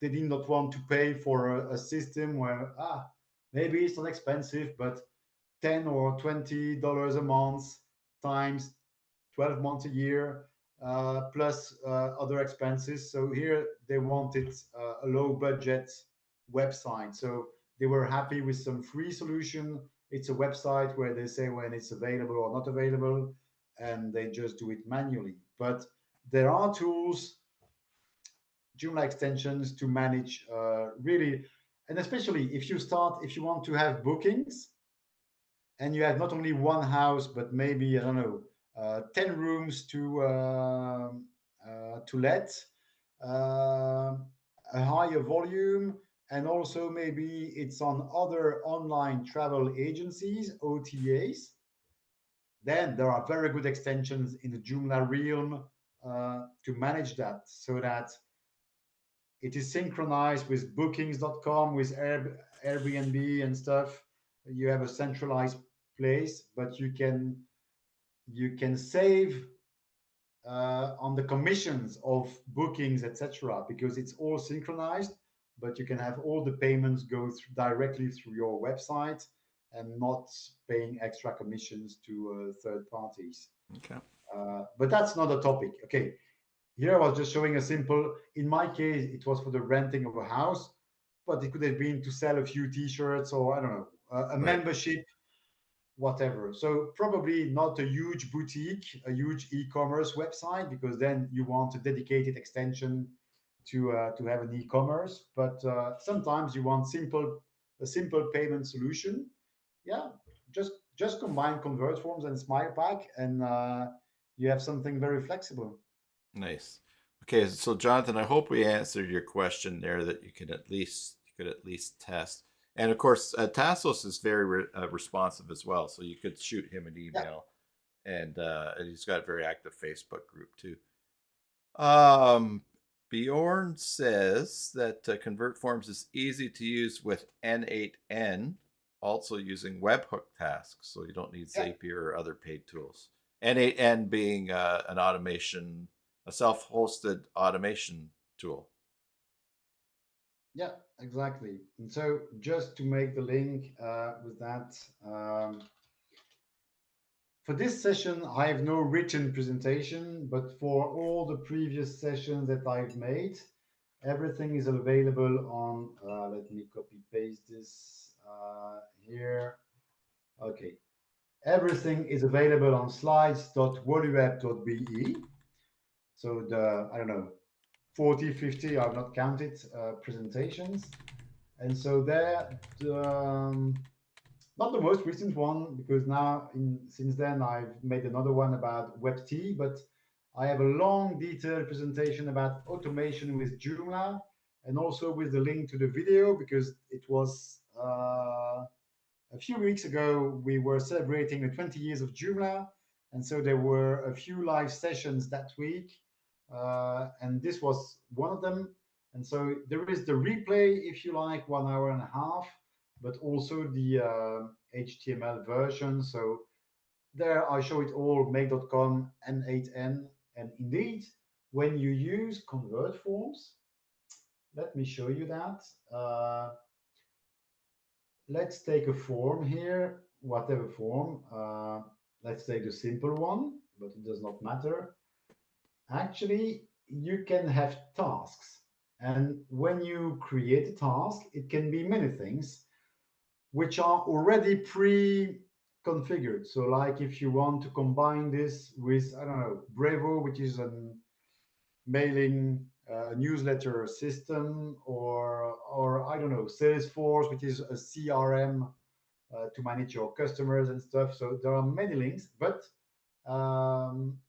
they did not want to pay for a system where maybe it's not expensive, but $10 or $20 a month times 12 months a year, plus other expenses. So here they wanted a low budget website. So they were happy with some free solution. It's a website where they say when it's available or not available, and they just do it manually. But there are tools, Joomla extensions to manage really, and especially if you want to have bookings and you have not only one house but maybe I don't know 10 rooms to let, uh, a higher volume, and also maybe it's on other online travel agencies, OTAs, then there are very good extensions in the Joomla realm to manage that, so that it is synchronized with bookings.com, with Airbnb and stuff. You have a centralized place, but you can save on the commissions of bookings, etc., because it's all synchronized. But you can have all the payments go directly through your website and not paying extra commissions to third parties. Okay. But that's not a topic. Okay, here I was just showing a simple. In my case, it was for the renting of a house, but it could have been to sell a few T-shirts, or I don't know, a Right. membership, whatever. So probably not a huge boutique, a huge e-commerce website, because then you want a dedicated extension to have an e-commerce. But sometimes you want a simple payment solution. Yeah, just combine convert forms and smile pack, and you have something very flexible. Nice. Okay, so Jonathan, I hope we answered your question there, that you could at least test. And of course, Tassos is very responsive as well, so you could shoot him an Yeah, email, and he's got a very active Facebook group too. Um, Bjorn says that Convert Forms is easy to use with N8N, also using webhook tasks, so you don't need yeah, Zapier or other paid tools. N8N being a self-hosted automation tool. yeah, exactly. And so just to make the link with that, for this session, I have no written presentation, but for all the previous sessions that I've made, everything is available on, let me copy paste this here. Okay. Everything is available on slides.woluweb.be. So I don't know, 40, 50, I've not counted, presentations. And so there, not the most recent one, because now since then I've made another one about WebT, but I have a long detailed presentation about automation with Joomla, and also with the link to the video, because it was a few weeks ago we were celebrating the 20 years of Joomla, and so there were a few live sessions that week, and this was one of them. And so there is the replay, if you like, 1 hour and a half, but also the HTML version. So there I show it all, make.com, N8N. And indeed, when you use convert forms, let me show you that. Let's take a form here, whatever form. Let's take the simple one, but it does not matter. Actually, you can have tasks. And when you create a task, it can be many things which are already pre-configured. So like if you want to combine this with, I don't know, Brevo, which is a mailing newsletter system, or I don't know, Salesforce, which is a CRM to manage your customers and stuff. So there are many links, but um,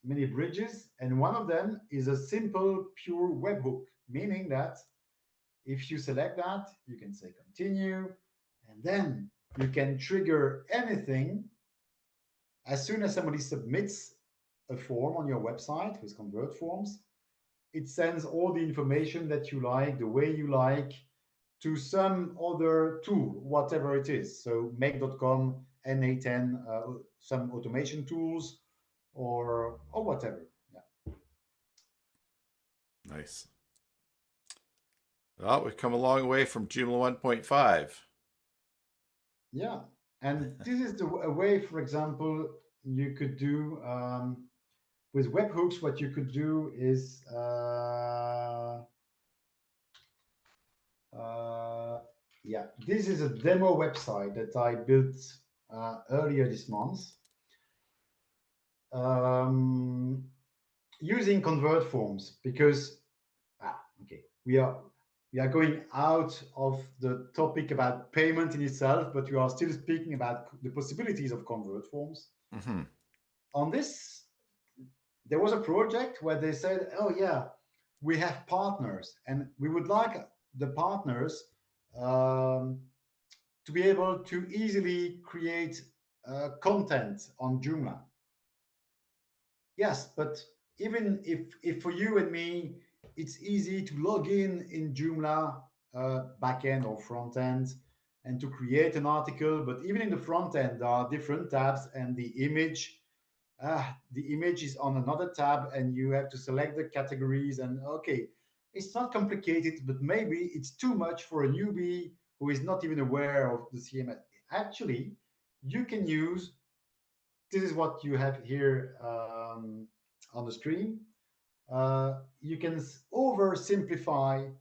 many bridges, and one of them is a simple pure webhook, meaning that if you select that, you can say continue, and then you can trigger anything as soon as somebody submits a form on your website with convert forms. It sends all the information that you like, the way you like, to some other tool, whatever it is. So make.com, N8N, some automation tools, or whatever. Yeah. Nice. Well, we've come a long way from Joomla 1.5. Yeah, and this is a way, for example, you could do with webhooks. What you could do is uh, yeah, this is a demo website that I built earlier this month um, using convert forms because okay, we are going out of the topic about payment in itself, but we are still speaking about the possibilities of convert forms. Hmm. On this, there was a project where they said, "Oh yeah, we have partners, and we would like the partners um, to be able to easily create content on Joomla." Yes, but even if for you and me, it's easy to log in Joomla, back end or front end, and to create an article. But even in the front end, there are different tabs, and the image is on another tab, and you have to select the categories. And okay, it's not complicated, but maybe it's too much for a newbie who is not even aware of the CMS. Actually, you can use this is what you have here on the screen. You can oversimplify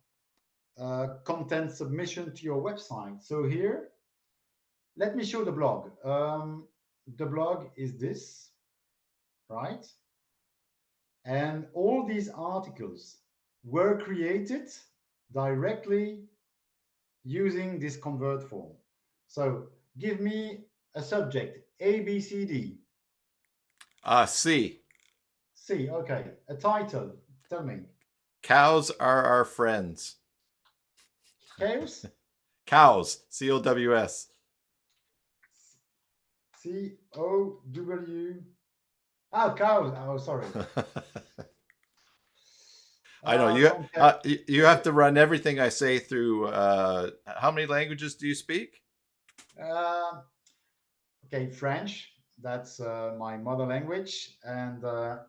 content submission to your website. So here, let me show the blog. The blog is this, right? And all these articles were created directly using this convert form. So give me a subject, A, B, C, D. C. C, okay. A title, tell me. Cows are our friends. Chaos? Cows. COWS. COW. Ah, cows. Oh, sorry. I know you. Contact. You have to run everything I say through. How many languages do you speak? Uh, okay, French. That's my mother language, and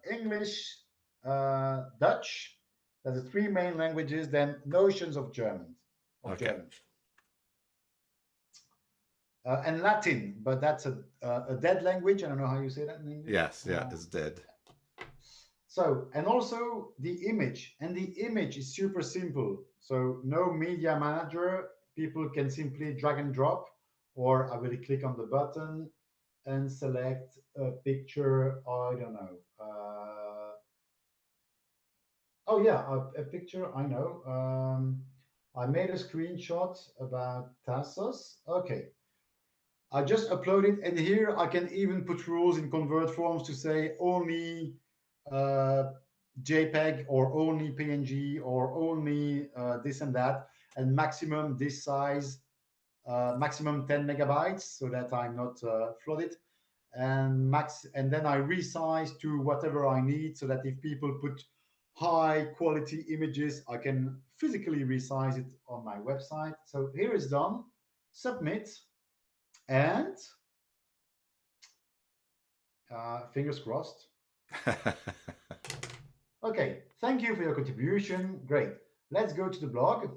English, Dutch. That's the three main languages. Then notions of German, of Okay. German, and Latin. But that's a dead language. I don't know how you say that in English. Yes. Yeah. It's dead. So, and also the image, and the image is super simple. So, no media manager, people can simply drag and drop, or I will click on the button and select a picture. I don't know. Oh, yeah, a picture. I know. I made a screenshot about Tassos. Okay. I just uploaded, and here I can even put rules in convert forms to say only uh, JPEG or only PNG or only this and that, and maximum this size, maximum 10 megabytes, so that I'm not flooded, and then I resize to whatever I need, so that if people put high quality images, I can physically resize it on my website. So here is done. Submit, and fingers crossed. Okay, thank you for your contribution. Great. Let's go to the blog.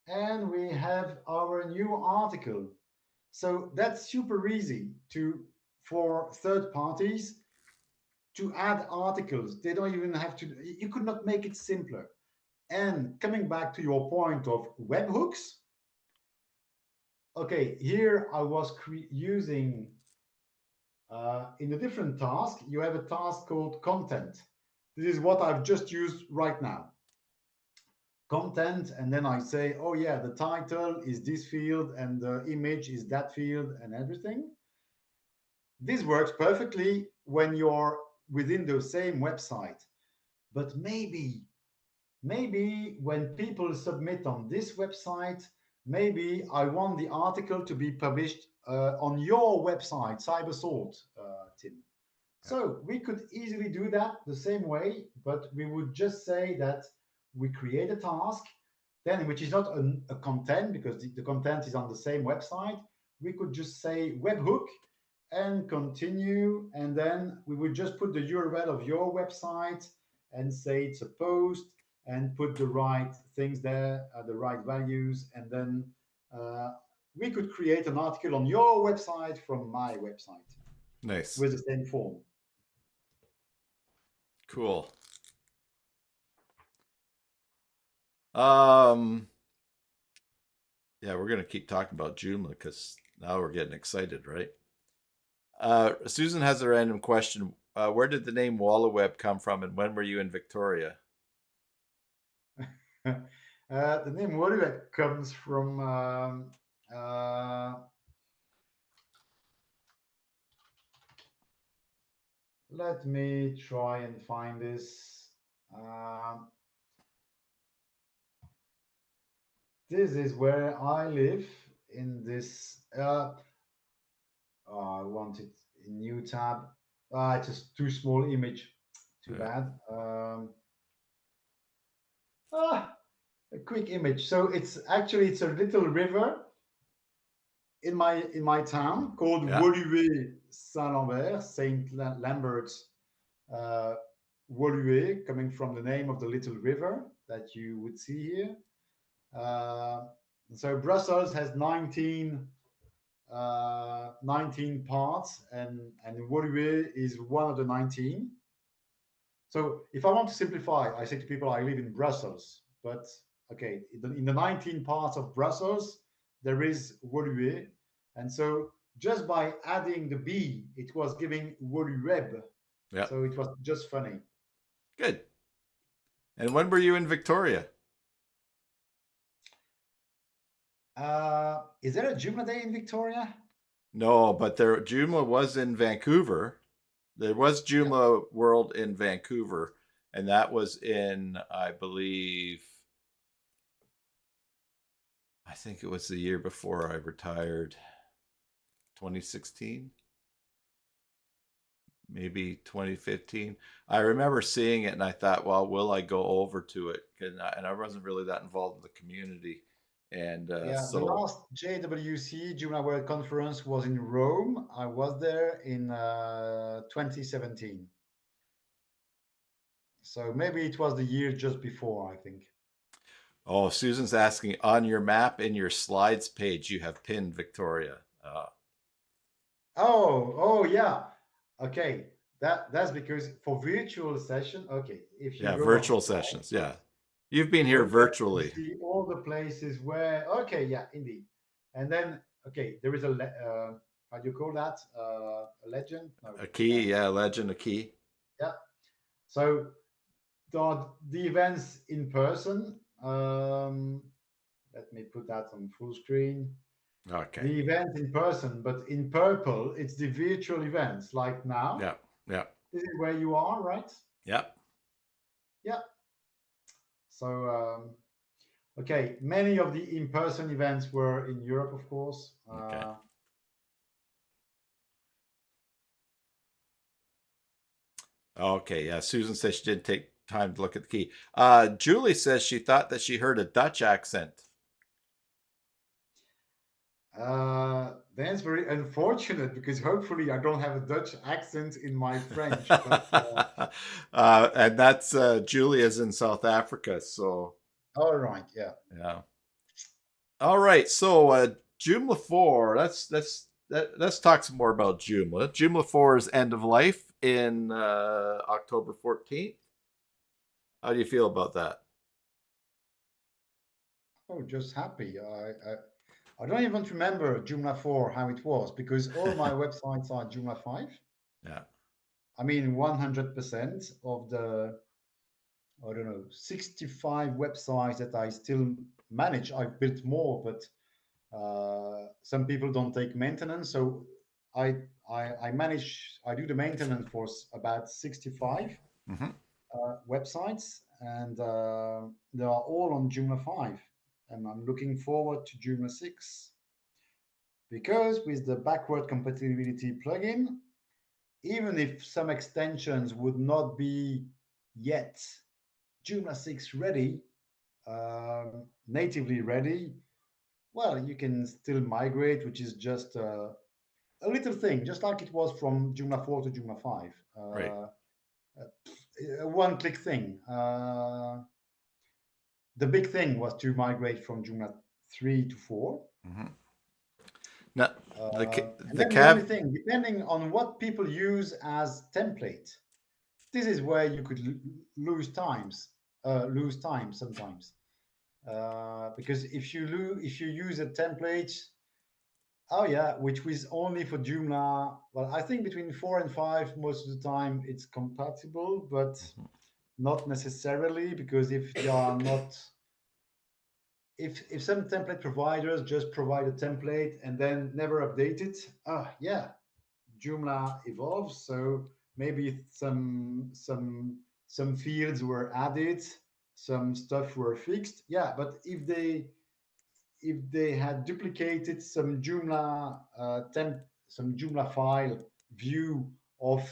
And we have our new article. So that's super easy to for third parties to add articles. They don't even have to, you could not make it simpler. And coming back to your point of webhooks, okay, here I was using in a different task, you have a task called content. This is what I've just used right now. Content, and then I say, oh yeah, the title is this field and the image is that field and everything. This works perfectly when you're within the same website. But maybe when people submit on this website, maybe I want the article to be published on your website, Cybersalt, Tim. So we could easily do that the same way, but we would just say that we create a task, then which is not a content because the content is on the same website. We could just say webhook and continue, and then we would just put the URL of your website and say it's a post, and put the right things there, the right values, and then uh, we could create an article on your website from my website Nice. with the same form. Cool. Um, yeah, we're gonna keep talking about Joomla because now we're getting excited, right? Susan has a random question. Where did the name WallaWeb come from, and when were you in Victoria? The name Woluwe comes from let me try and find this. This is where I live in this. I want it in new tab. It's just too small image. Too Yeah. bad. Ah, a quick image. So it's a little river in my town called Yeah. Woluwe Saint Lambert, Saint Lambert's uh, Woluwe, coming from the name of the little river that you would see here. Uh, so Brussels has 19 parts, and Woluwe is one of the 19. So if I want to simplify, I say to people I live in Brussels, but okay, in the 19 parts of Brussels, there is Woluwe. And so just by adding the B, it was giving Woluweb. Yeah. So it was just funny. Good. And when were you in Victoria? Is there a Joomla Day in Victoria? No, but there Joomla was in Vancouver. There was Yeah, Joomla World in Vancouver, and that was in, I believe, I think it was the year before I retired, 2016, maybe 2015. I remember seeing it and I thought, well, will I go over to it? And I wasn't really that involved in the community. And yeah. The so, last JWC Joomla World Conference was in Rome. I was there in 2017. So maybe it was the year just before, I think. oh, Susan's asking on your map in your slides page, you have pinned Victoria. Oh, yeah. Okay. That's because for virtual session, okay, if you Yeah, go on virtual slide, sessions. Yeah. You've been here okay, you virtually. see all the places where, okay, yeah, indeed. And then, okay, there is how do you call that? A legend? No, A key, yeah, legend, a key. yeah. So the events in person, let me put that on full screen. Okay. The event in person, but in purple, it's the virtual events like now. Yeah. Yeah. This is where you are, right? Yeah. Yeah. So, okay, many of the in-person events were in Europe, of course. Okay. Okay. Yeah. Susan says she didn't take time to look at the key. Julie says she thought that she heard a Dutch accent. That's very unfortunate because hopefully I don't have a Dutch accent in my French. But And that's Julia's in South Africa. So, all right, yeah. yeah. All right. So, Joomla 4, let's talk some more about Joomla. Joomla 4 is end of life in October 14th. How do you feel about that? Oh, just happy. I don't even remember Joomla 4 how it was because all my websites are Joomla 5. Yeah. I mean, 100% of the, I don't know, 65 websites that I still manage. I've built more, but some people don't take maintenance. So I manage, I do the maintenance for about 65 Hmm. websites, and they are all on Joomla 5. And I'm looking forward to Joomla 6 because with the backward compatibility plugin, even if some extensions would not be yet Joomla 6 ready, natively ready, well, you can still migrate, which is just a little thing, just like it was from Joomla 4 to Joomla 5. Right. A one-click thing. the big thing was to migrate from Joomla 3 to 4. Hmm. Now, And the then the only cav. thing, depending on what people use as template, this is where you could lose time sometimes. Because if you use a template, oh yeah, which was only for Joomla, well, I think between 4 and 5 most of the time it's compatible, but not necessarily, because if they are not, if some template providers just provide a template and then never update it, yeah, Joomla evolves, so maybe some fields were added, some stuff were fixed. Yeah, but if they had duplicated some Joomla file view of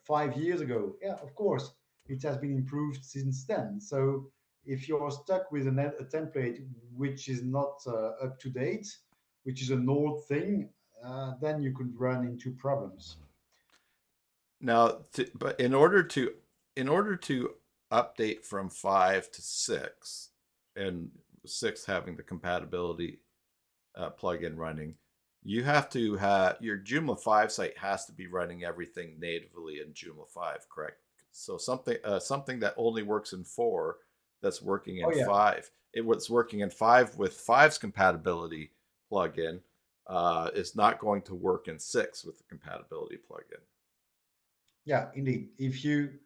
5 years ago, yeah, of course, it has been improved since then. So if you're stuck with a template which is not up to date, which is an old thing, then you could run into problems. Now, but in order to update from 5 to 6, and 6 having the compatibility plugin running, you have to have your Joomla 5 site has to be running everything natively in Joomla 5, correct? So something that only works in 4 that's working Oh in yeah, 5, it was working in 5 with 5's compatibility plugin is not going to work in 6 with the compatibility plugin. yeah, indeed. If you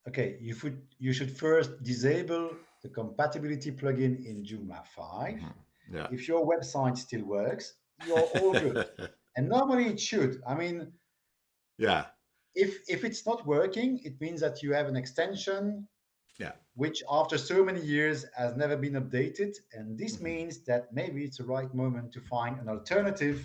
Okay, you should first disable the compatibility plugin in Joomla 5. Hmm. Yeah. If your website still works, you're all good. And normally it should. I mean, Yeah. if it's not working, it means that you have an extension Yeah. which after so many years has never been updated. And this Hmm. means that maybe it's the right moment to find an alternative,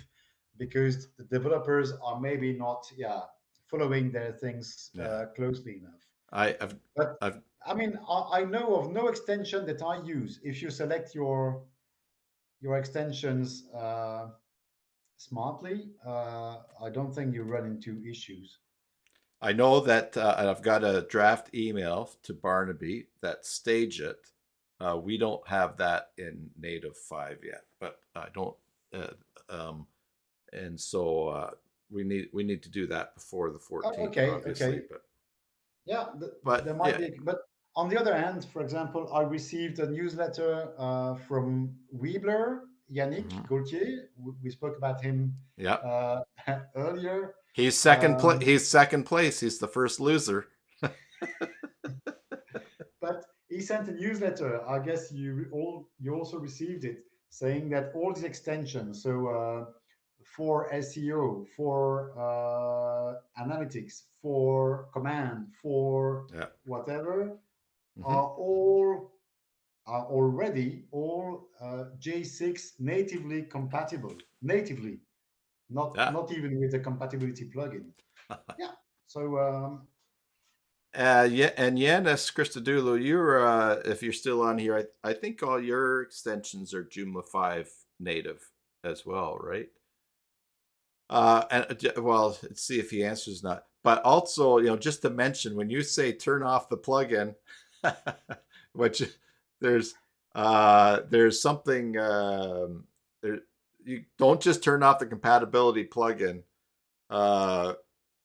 because the developers are maybe not, yeah, following their things Yeah. closely enough. I, I've, But I've, I mean, I know of no extension that I use. If you select your extensions smartly, I don't think you run into issues. I know that I've got a draft email to Barnaby that stage it. We don't have that in native 5 yet, but I don't. Uh, um, and so we need to do that before the Oh, 14th, okay, obviously. okay, But yeah, there but might yeah. be. But on the other hand, for example, I received a newsletter from Weebler, Yannick Mhm. Gauthier. We spoke about him Yeah. uh, earlier. He's second place. Um, He's second place. He's the first loser. but he sent a newsletter. I guess you also received it, saying that all these extensions, so for SEO, for analytics, for command, for Yeah. whatever, Hmm. are all are already all J6 natively compatible. Natively, not Yeah. not even with a compatibility plugin. Yeah. So Yeah, and Yanis Christodoulou, you're if you're still on here, I think all your extensions are Joomla 5 native as well, right? Well, let's see if he answers not. But also, just to mention, when you say turn off the plugin, which there's there's something there. You don't just turn off the compatibility plugin uh,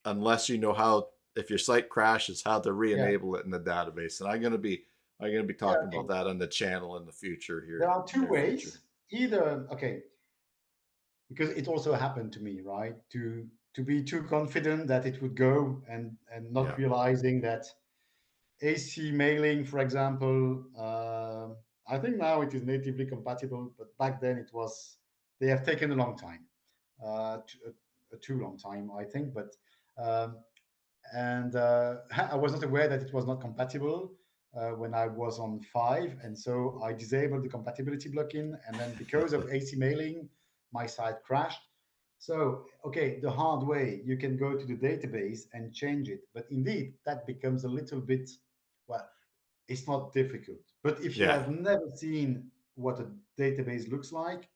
unless you know how, if your site crashes, how to yeah, re-enable it in the database. And I'm gonna be yeah. talking about Okay. that on the channel in the future There here are in the two near future. ways. Either, okay, because it also happened to me, right? To be too confident that it would go, and not Yeah. realizing that AC mailing, for example, I think now it is natively compatible, but back then it was. They have taken a long time, a too long time, I think. But um, and I was not aware that it was not compatible when I was on 5, and so I disabled the compatibility plugin, and then because of AC mailing, my site crashed. So, okay, the hard way, you can go to the database and change it, but indeed, that becomes a little bit, well, it's not difficult. But if you Yeah. have never seen what a database looks like,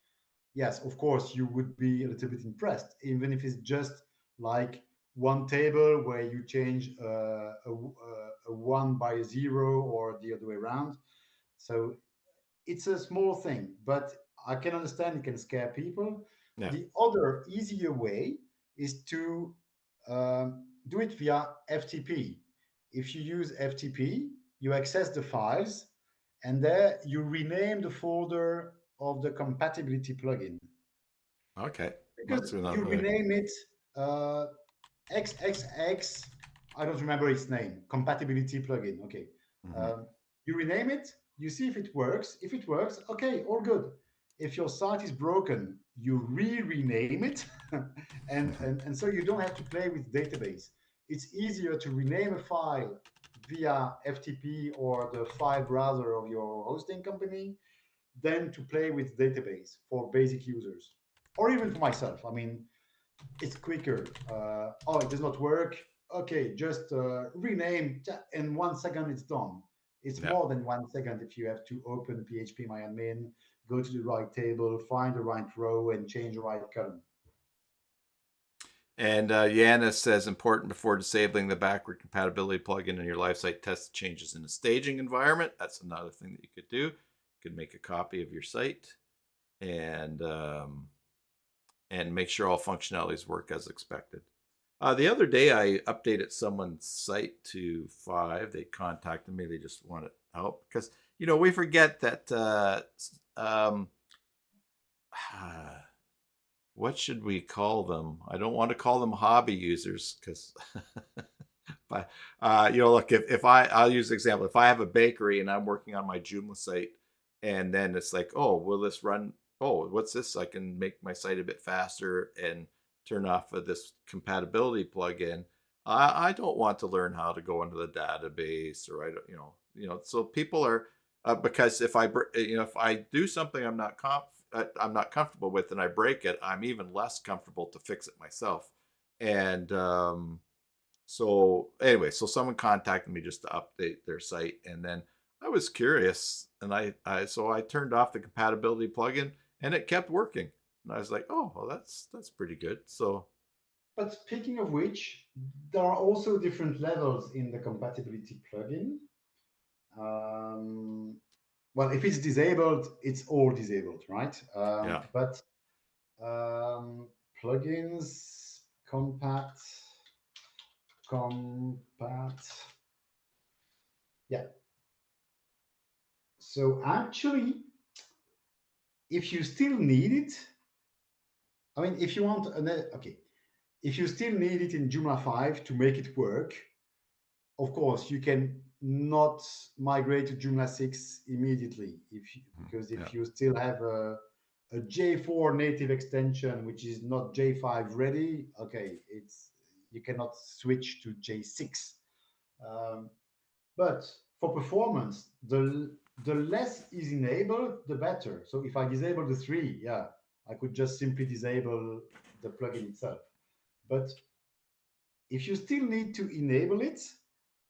yes, of course, you would be a little bit impressed, even if it's just like one table where you change a one by a zero or the other way around. So it's a small thing, but I can understand it can scare people. Yeah. The other easier way is to do it via FTP. If you use FTP, you access the files and there you rename the folder of the compatibility plugin Okay. That's because you another. rename it uh, XXX. I don't remember its name. Compatibility plugin. Okay. Mhm. Um, you rename it. You see if it works. If it works, okay, all good. If your site is broken, you rename it, and so you don't have to play with database. It's easier to rename a file via FTP or the file browser of your hosting company than to play with database for basic users, or even for myself. I mean, it's quicker. Oh, it does not work. Okay, just rename. In 1 second, it's done. It's Yeah. more than 1 second if you have to open php.myadmin, go to the right table, find the right row, and change the right column. And Yana says important before disabling the backward compatibility plugin in your live site, test changes in the staging environment. That's another thing that you could do. You could make a copy of your site and make sure all functionalities work as expected. The other day, I updated someone's site to 5. They contacted me. They just wanted help because we forget that. Um, what should we call them? I don't want to call them hobby users because, but look, if I'll use the example. If I have a bakery and I'm working on my Joomla site, and then it's like, oh, will this run? Oh, what's this? I can make my site a bit faster and turn off of this compatibility plugin. I don't want to learn how to go into the database, or I don't, So people are because if I do something I'm not comfortable with and I break it, I'm even less comfortable to fix it myself. And so anyway, so someone contacted me just to update their site, and then I was curious, and I turned off the compatibility plugin, and it kept working, and I was like, oh, well, that's pretty good. So But speaking of which, there are also different levels in the compatibility plugin. Um, well, if it's disabled, it's all disabled, right? yeah, But plugins, compat. Yeah. So actually, if you still need it, I mean, if you want okay, if you still need it in Joomla 5 to make it work, of course, you can not migrate to Joomla 6 immediately because yeah. if you still have a J4 native extension which is not J5 ready, okay, it's you cannot switch to J6. Um, but for performance, the less is enabled, the better. So if I disable the 3, yeah, I could just simply disable the plugin itself. But if you still need to enable it,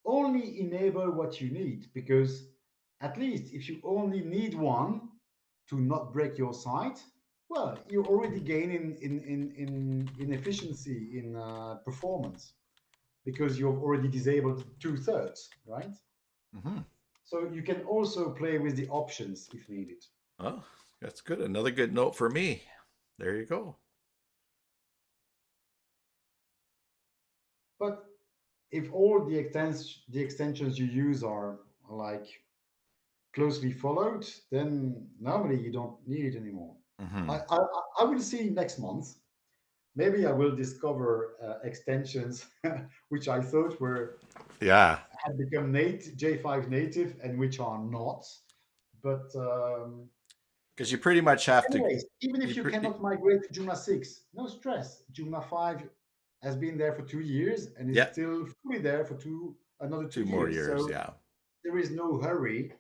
only enable what you need, because at least if you only need one to not break your site, well, you're already gaining in efficiency, in performance, because you've already disabled 2/3, right? Mm-hmm. So you can also play with the options if needed. Oh, that's good. Another good note for me. There you go. But if all the extensions you use are like closely followed, then normally you don't need it anymore. Mm-hmm. I will see next month. Maybe I will discover extensions which I thought were Yeah, had become J5 native and which are not. But because you pretty much have to. anyways, even if You you pre- cannot migrate to Joomla 6, no stress. Joomla 5 has been there for 2 years and is yeah, still fully there for another two 2 more years. years. So Yeah, there is no hurry,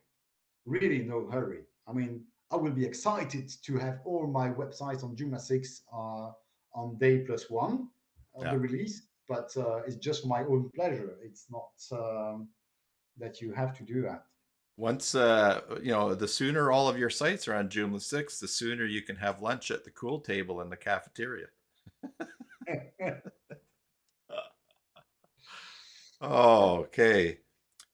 really no hurry. I mean, I will be excited to have all my websites on Joomla 6 on day +1 of yeah. the release, but it's just my own pleasure. It's not that you have to do that. Once the sooner all of your sites are on Joomla 6, the sooner you can have lunch at the cool table in the cafeteria. Oh, okay.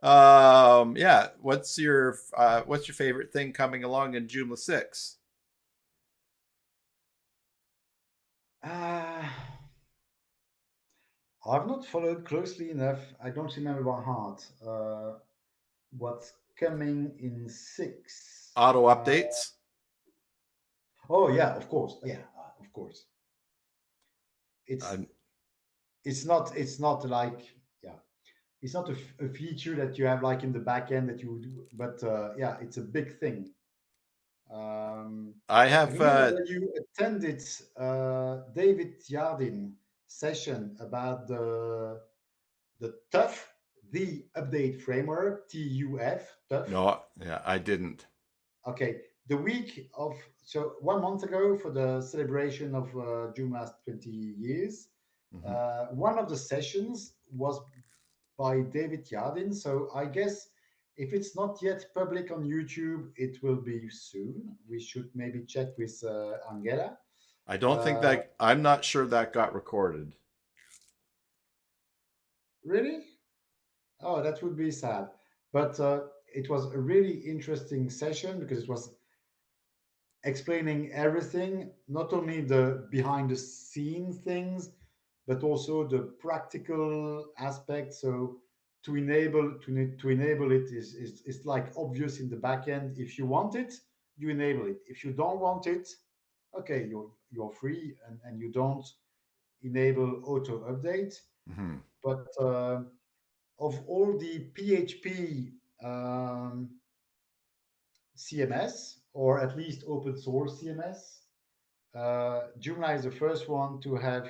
Yeah. What's your favorite thing coming along in Joomla 6? Uh, I've not followed closely enough. I don't remember by heart what's coming in six. Auto updates. Oh yeah, of course. Yeah, of course. It's I'm, it's not like yeah, it's not a feature that you have like in the back end that you would do, but yeah, it's a big thing. Um, I I have don't know whether you attended David Yardin session about the TUF, the update framework, TUF, TUF. no, yeah, I didn't. Okay, the week of, so 1 month ago for the celebration of Joomla's 20 years, Hmm. one of the sessions was by David Yardin. So I guess if it's not yet public on YouTube, it will be soon. We should maybe check with Angela. I don't think Uh, that I'm not sure that got recorded. really? Oh, that would be sad. But it was a really interesting session because it was explaining everything, not only the behind the scene things, but also the practical aspect. So to enable it is like obvious in the back end. If you want it, you enable it. If you don't want it, okay, you're free and you don't enable auto update. Hmm. But of all the PHP CMS, or at least open source CMS, Joomla is the first one to have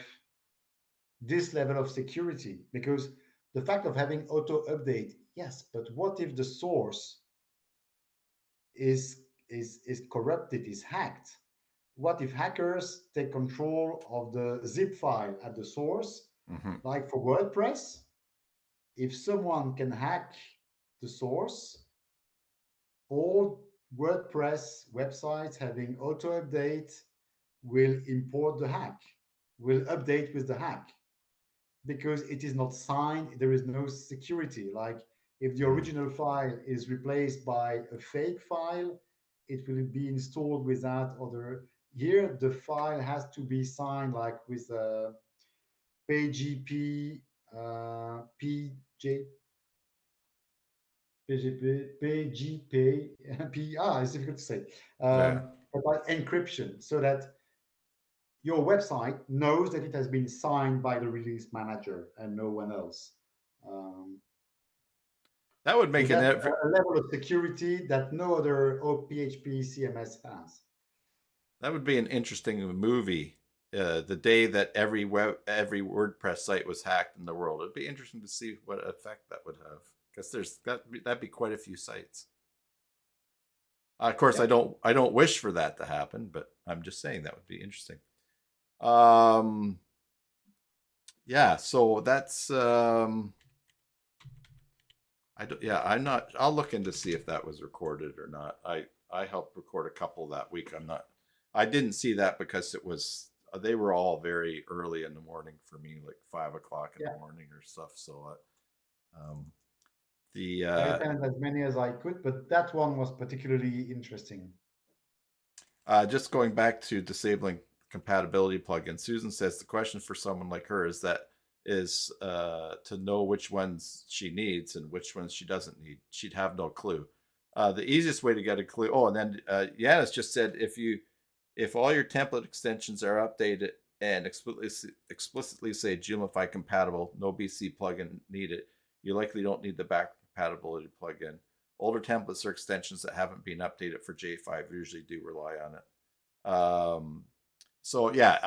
this level of security because the fact of having auto update, yes, but what if the source is corrupted, is hacked? What if hackers take control of the zip file at the source? Hmm. Like for WordPress, if someone can hack the source, all WordPress websites having auto update will import the hack, will update with the hack because it is not signed. There is no security. Like if the Hmm. original file is replaced by a fake file, it will be installed with that other. Here, the file has to be signed like with a PGP, PJ, PGP, PGP, it's difficult to say, Yeah. about encryption so that your website knows that it has been signed by the release manager and no one else. Um, That would so make that's a level of security that no other PHP CMS has. that would be an interesting movie. The day that every WordPress site was hacked in the world. It'd be interesting to see what effect that would have. Because that'd be quite a few sites. Of course, I Yep. don't wish for that to happen, but I'm just saying that would be interesting. Um, yeah. So that's I don't. Yeah, I'm not. I'll look into see if that was recorded or not. I helped record a couple that week. I'm not. I didn't see that because it was. They were all very early in the morning for me, like 5 o'clock in the Yeah. morning or stuff. So, um, the I attended as many as I could, but that one was particularly interesting. just going back to disabling compatibility plugins, Susan says the question for someone like her is to know which ones she needs and which ones she doesn't need. She'd have no clue. The easiest way to get a clue. Oh, and then Yanis just said if all your template extensions are updated and explicitly say Joomla compatible, no BC plugin needed, you likely don't need the back compatibility plugin. Older templates or extensions that haven't been updated for J5 usually do rely on it. So yeah,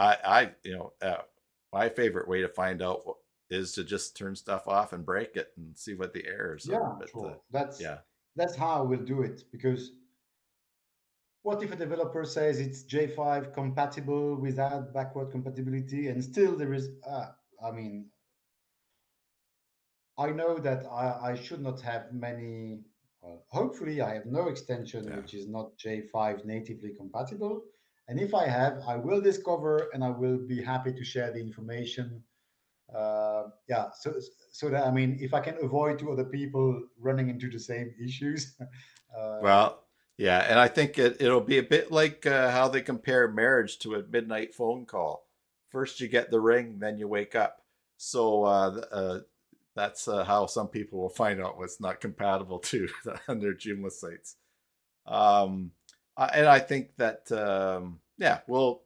my favorite way to find out is to just turn stuff off and break it and see what the errors are. Yeah, But sure. yeah, That's how I will do it because what if a developer says it's J5 compatible without backward compatibility and still there is I mean, I know that I should not have many. Hopefully, I have no extension yeah, which is not J5 natively compatible. And if I have, I will discover and I will be happy to share the information Yeah, so that, I mean, if I can avoid two other people running into the same issues, uh, Well, yeah, and I think it'll be a bit like how they compare marriage to a midnight phone call. First you get the ring, then you wake up. So that's how some people will find out what's not compatible to on their Joomla sites. Um, and I think that yeah, well,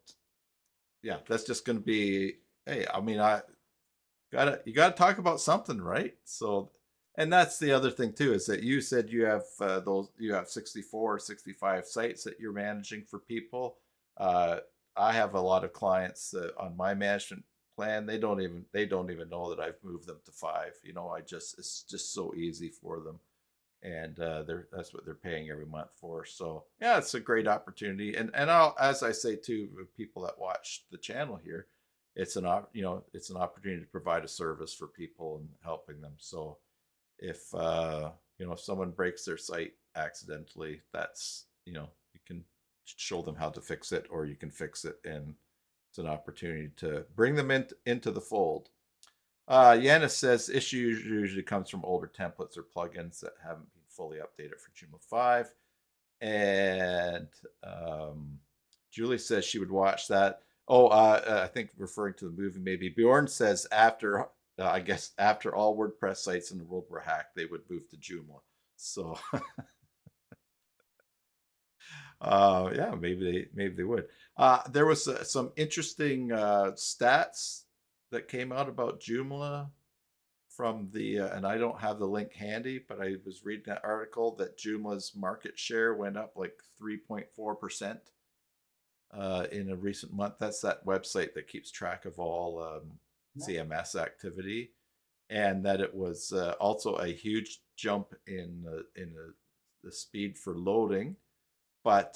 yeah, that's just going to be. Hey, I mean, I gotta you gotta talk about something, right? So, and that's the other thing too is that you said you have those you have 64 or 65 sites that you're managing for people. Uh, I have a lot of clients on my management plan. They don't even know that I've moved them to five. You know, I just it's just so easy for them, and that's what they're paying every month for. So yeah, it's a great opportunity. And I'll, as I say to people that watch the channel here, it's an opportunity to provide a service for people and helping them. So if if someone breaks their site accidentally, that's you can show them how to fix it, or you can fix it, and it's an opportunity to bring them into the fold. Yanis says issue usually comes from older templates or plugins that haven't been fully updated for Joomla 5. And Julie says she would watch that. Oh, I think referring to the movie, maybe. Bjorn says I guess, after all WordPress sites in the world were hacked, they would move to Joomla. So, yeah, maybe they would. There was some interesting stats that came out about Joomla from and I don't have the link handy, but I was reading that article that Joomla's market share went up like 3.4% in a recent month. That's that website that keeps track of all yeah. CMS activity, and that it was also a huge jump in the speed for loading, but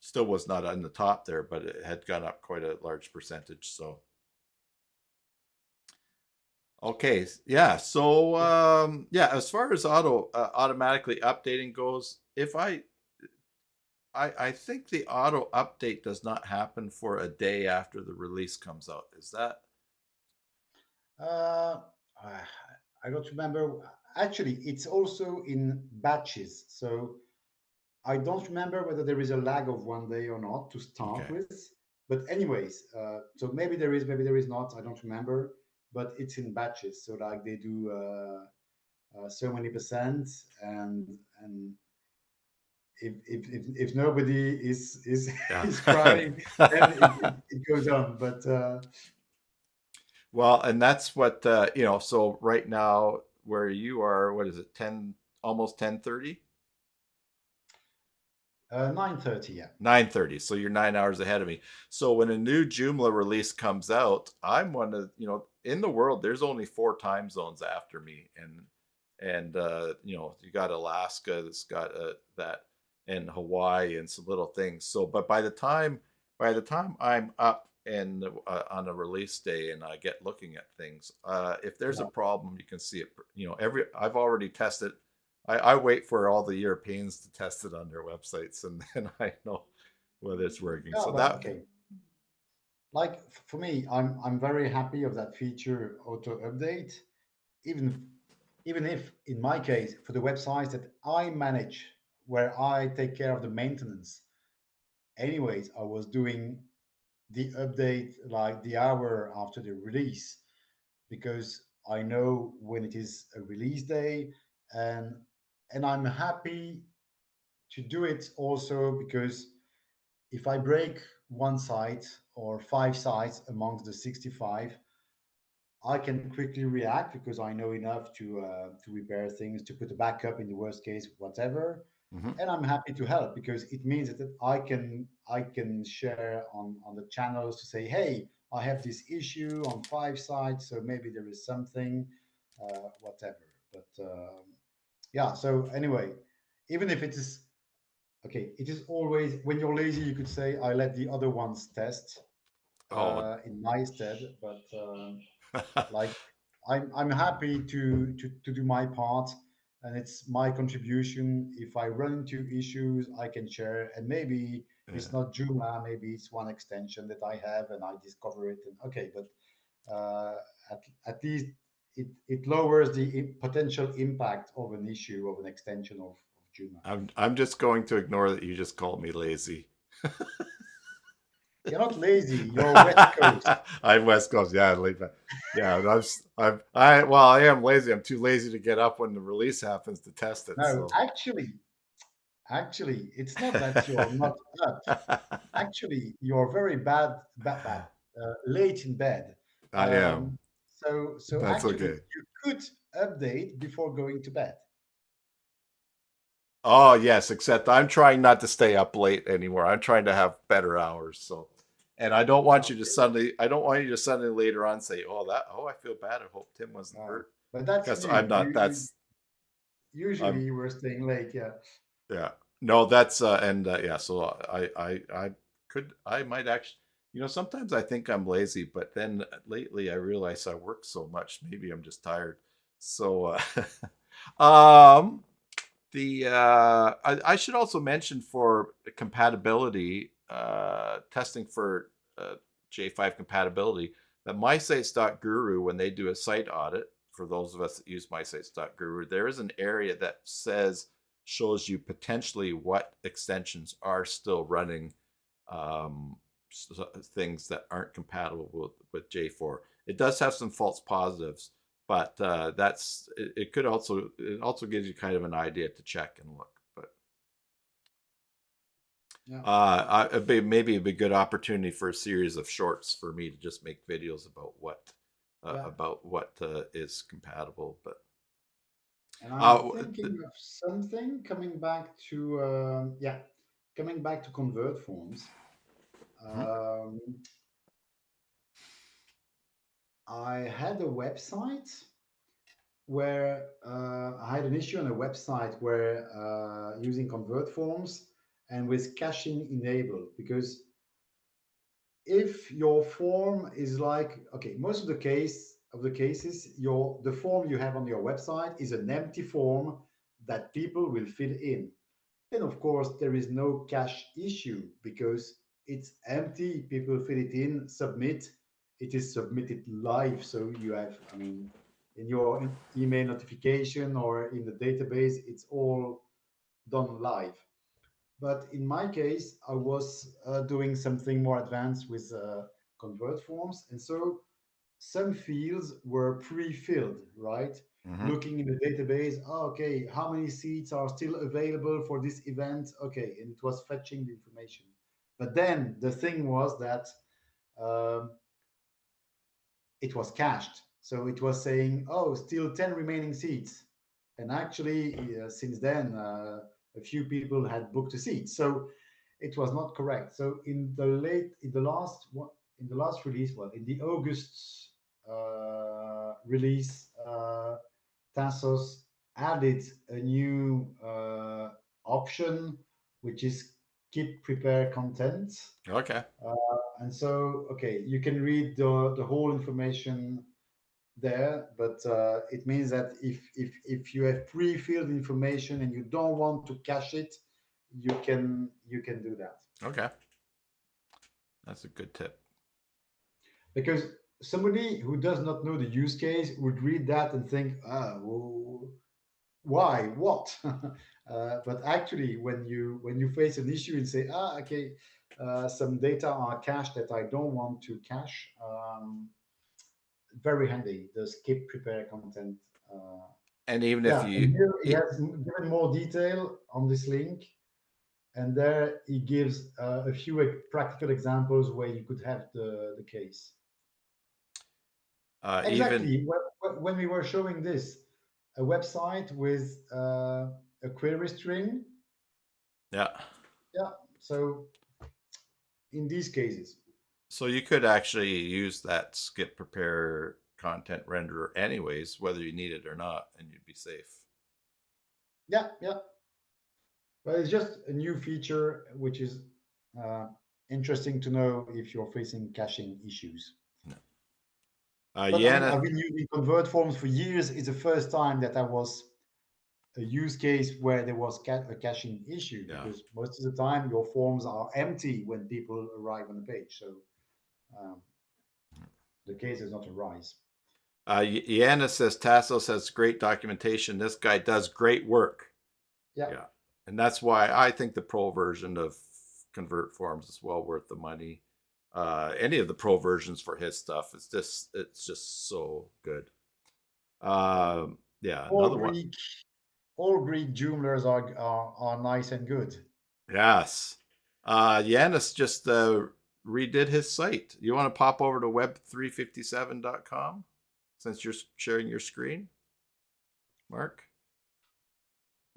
still was not on the top there, but it had gone up quite a large percentage. So okay, yeah. So yeah, as far as automatically updating goes, if I think the auto update does not happen for a day after the release comes out. Is that uh, I I don't remember. Actually, it's also in batches. So I don't remember whether there is a lag of 1 day or not to start okay? with. But anyways, so maybe there is, maybe there is not. I don't remember. But it's in batches. So like they do so many percent, and if nobody is Yeah. is crying, then it goes on. But Well, and that's what So right now, where you are, what is it? Almost 10:30. 9:30, yeah. 9:30. So you're 9 hours ahead of me. So when a new Joomla release comes out, I'm one of, in the world, there's only four time zones after me. And you got Alaska that's got that, and Hawaii and some little things. So, but by the time I'm up and on a release day and I get looking at things, if there's a Yeah. problem, you can see it. I've already tested. I wait for all the Europeans to test it on their websites, and then I know whether it's working. Yeah, So but that, okay. Like for me, I'm very happy of that feature auto update. Even even if in my case for the websites that I manage, where I take care of the maintenance, anyways, I was doing the update like the hour after the release because I know when it is a release day, and I'm happy to do it also because if I break one site or five sites amongst the 65, I can quickly react because I know enough to repair things, to put a backup in the worst case, whatever. mhm. And I'm happy to help because it means that I can share on the channels to say, hey, I have this issue on five sites, so maybe there is something, whatever. But yeah. So anyway, even if it is okay, it is always when you're lazy, you could say I let the other ones test Oh, in my stead, but like I'm happy to do my part, and it's my contribution. If I run into issues, I can share, and maybe it's yeah. not Joomla, maybe it's one extension that I have, and I discover it. And okay, but uh, at least it lowers the potential impact of an issue of an extension of Joomla. I'm just going to ignore that you just called me lazy. You're not lazy. You're West Coast. I'm West Coast. Yeah, leave it. Yeah, well, I am lazy. I'm too lazy to get up when the release happens to test it. No, So actually, it's not that you're not up. Actually, you're very bad, late in bed. I am. Um, so That's actually, okay. you could update before going to bed. Oh yes, except I'm trying not to stay up late anymore. I'm trying to have better hours. So, and Okay. I don't want you to suddenly later on say, oh, I feel bad. I hope Tim wasn't Uh, hurt but that's because new. I'm not. That's Usually I'm you were staying late. Yeah. Yeah. No, that's and yeah, so I might actually, sometimes I think I'm lazy, but then lately I realize I work so much, maybe I'm just tired. So um I should also mention for the compatibility testing for J5 compatibility that MySites.guru, when they do a site audit, for those of us that use MySites.guru, there is an area that shows you potentially what extensions are still running um, things that aren't compatible with J4. It does have some false positives, but it could also, it also gives you kind of an idea to check and look. But Yeah. maybe it'd be a good opportunity for a series of shorts for me to just make videos Yeah. about what is compatible. But And I'm uh, thinking of something coming back to convert forms. mhm. Um, I had a website where I had an issue on a website where using convert forms and with caching enabled, because if your form is like, okay, most of the cases, the form you have on your website is an empty form that people will fill in. Then of course there is no cache issue because it's empty. People fill it in, submit. It is submitted live, so you have, I mean, in your email notification or in the database, it's all done live. But in my case, I was doing something more advanced with convert forms. And so some fields were pre-filled, right? Mhm. Looking in the database, oh, okay, how many seats are still available for this event? Okay, and it was fetching the information. But then the thing was that um, it was cached. So it was saying, oh, still 10 remaining seats. And actually, since then, a few people had booked a seat. So it was not correct. So in the last release, well, in the August release, Tassos added a new option, which is keep prepare content. Okay. And so, okay, you can read the whole information there, but it means that if you have pre-filled information and you don't want to cache it, you can do that. Okay. That's a good tip. Because somebody who does not know the use case would read that and think, why, what? But actually, when you face an issue and say, okay, some data are cached that I don't want to cache, very handy. The skip prepare content. Uh, And even if yeah, and you, here he e- has given more detail on this link, and there he gives a few practical examples where you could have the case. even Exactly. When we were showing this, a website with a query string. yeah. Yeah. So in these cases, So you could actually use that skip prepare content renderer anyways, whether you need it or not, and you'd be safe. yeah, yeah. But it's just a new feature which is uh, interesting to know if you're facing caching issues. No. But I mean, Yana, I've been using convert forms for years. It's the first time that I was a use case where there was a caching issue, yeah. because most of the time your forms are empty when people arrive on the page. So um, the case does not arise. Yana says Tassos has great documentation. This guy does great work. Yeah. Yeah, and that's why I think the pro version of Convert Forms is well worth the money. Any of the pro versions for his stuff, it's just so good. Yeah, All another one. Greek, all Greek Joomlers are nice and good. Yes. Yanis just redid his site. You want to pop over to web357.com since you're sharing your screen, Mark?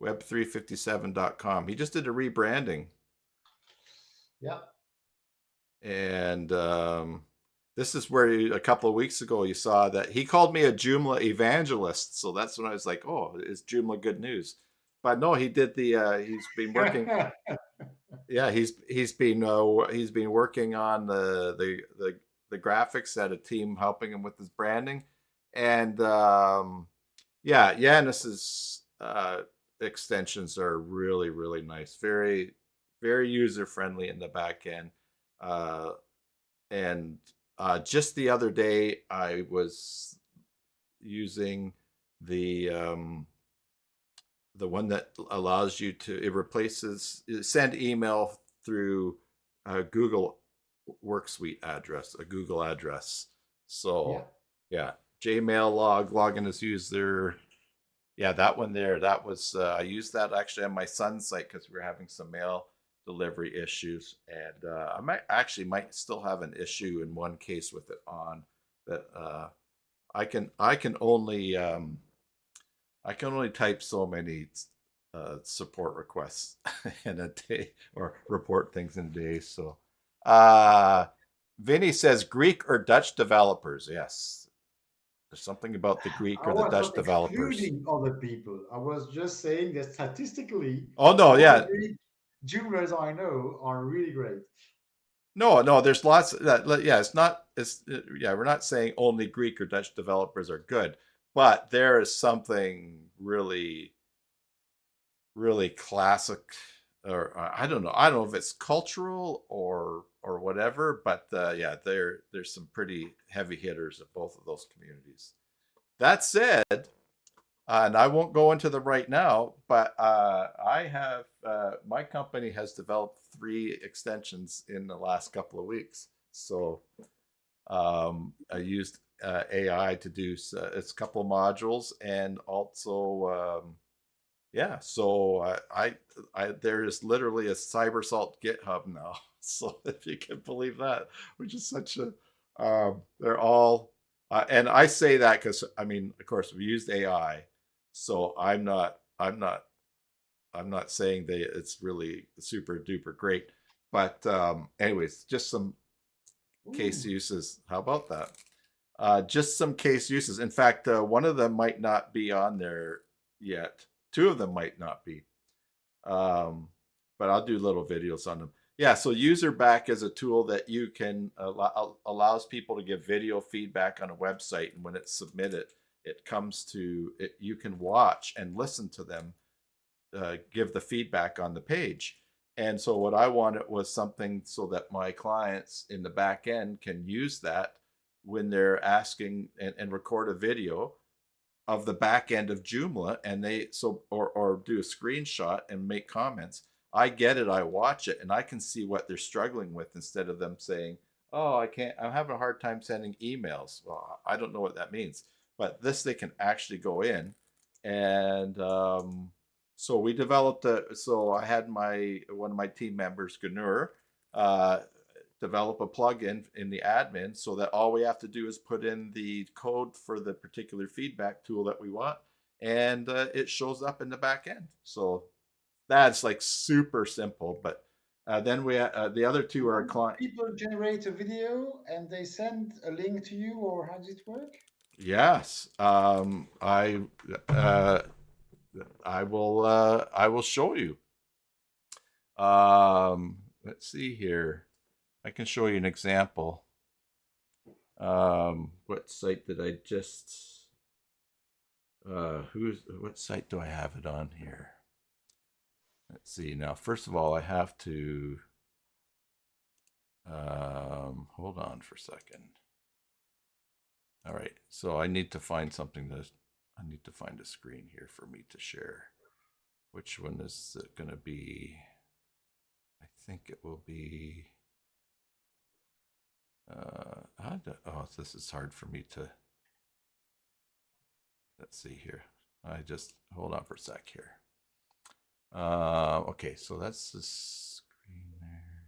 Web357.com. He just did a rebranding. Yeah. And this is where a couple of weeks ago you saw that he called me a Joomla evangelist. So that's when I was like, oh, is Joomla good news? But no, he did he's been working. Yeah, he's been working on the graphics at a team helping him with his branding, and yeah, Yanis's extensions are really really nice, very user friendly in the back end, uh, and just the other day I was using the one that allows you to it replaces send email through a Google Work Suite address, a Google address. Yeah. So yeah, Gmail login as user. Yeah, that one there. That was I used that actually on my son's site because we were having some mail delivery issues, and I might still have an issue in one case with it on that. I can only type so many support requests in a day or report things in a day. So, uh, Vinny says Greek or Dutch developers. Yes, there's something about the Greek I or the was Dutch not developers. excluding other people. I was just saying that statistically, Oh no, all yeah, Greek Joomlers I know are really great. no. There's lots. That yeah, it's not. It's yeah. We're not saying only Greek or Dutch developers are good, but there is something really classic or I don't know if it's cultural or whatever, but yeah, there's some pretty heavy hitters at both of those communities. That said, and I won't go into them right now, but I have my company has developed 3 extensions in the last couple of weeks. So I used AI to do it's a couple of modules and also yeah, so there is literally a CyberSalt GitHub now. So if you can believe that, which is such a they're all and I say that because I mean, of course, we used AI, so I'm not saying that it's really super duper great, but anyways, just some case Ooh. uses. How about that? Just some case uses. In fact, one of them might not be on there yet. Two of them might not be. Um, but I'll do little videos on them. Yeah, so user back is a tool that you can allows people to give video feedback on a website, and when it's submitted, it comes to it. You can watch and listen to them give the feedback on the page. And so what I wanted was something so that my clients in the back end can use that when they're asking and record a video of the back end of Joomla and they so or do a screenshot and make comments. I get it, I watch it, and I can see what they're struggling with instead of them saying, "Oh, I can't. I'm having a hard time sending emails." Well, I don't know what that means, but this they can actually go in and so we developed a. So I had my one of my team members, Gunur, uh, develop a plugin in the admin so that all we have to do is put in the code for the particular feedback tool that we want, and it shows up in the back end. So that's like super simple. But then the other two are a When client. people generate a video and they send a link to you, or how does it work? Yes, uh, I will show you. Let's see here. I can show you an example. What site did I just? What site do I have it on here? Let's see. Now, first of all, I have to. Hold on for a second. All right, so I need to find something that I need to find a screen here for me to share. Which one is it going to be? I think it will be. Oh, this is hard for me to. Let's see here. I just hold on for a sec here. Okay, so that's the screen there.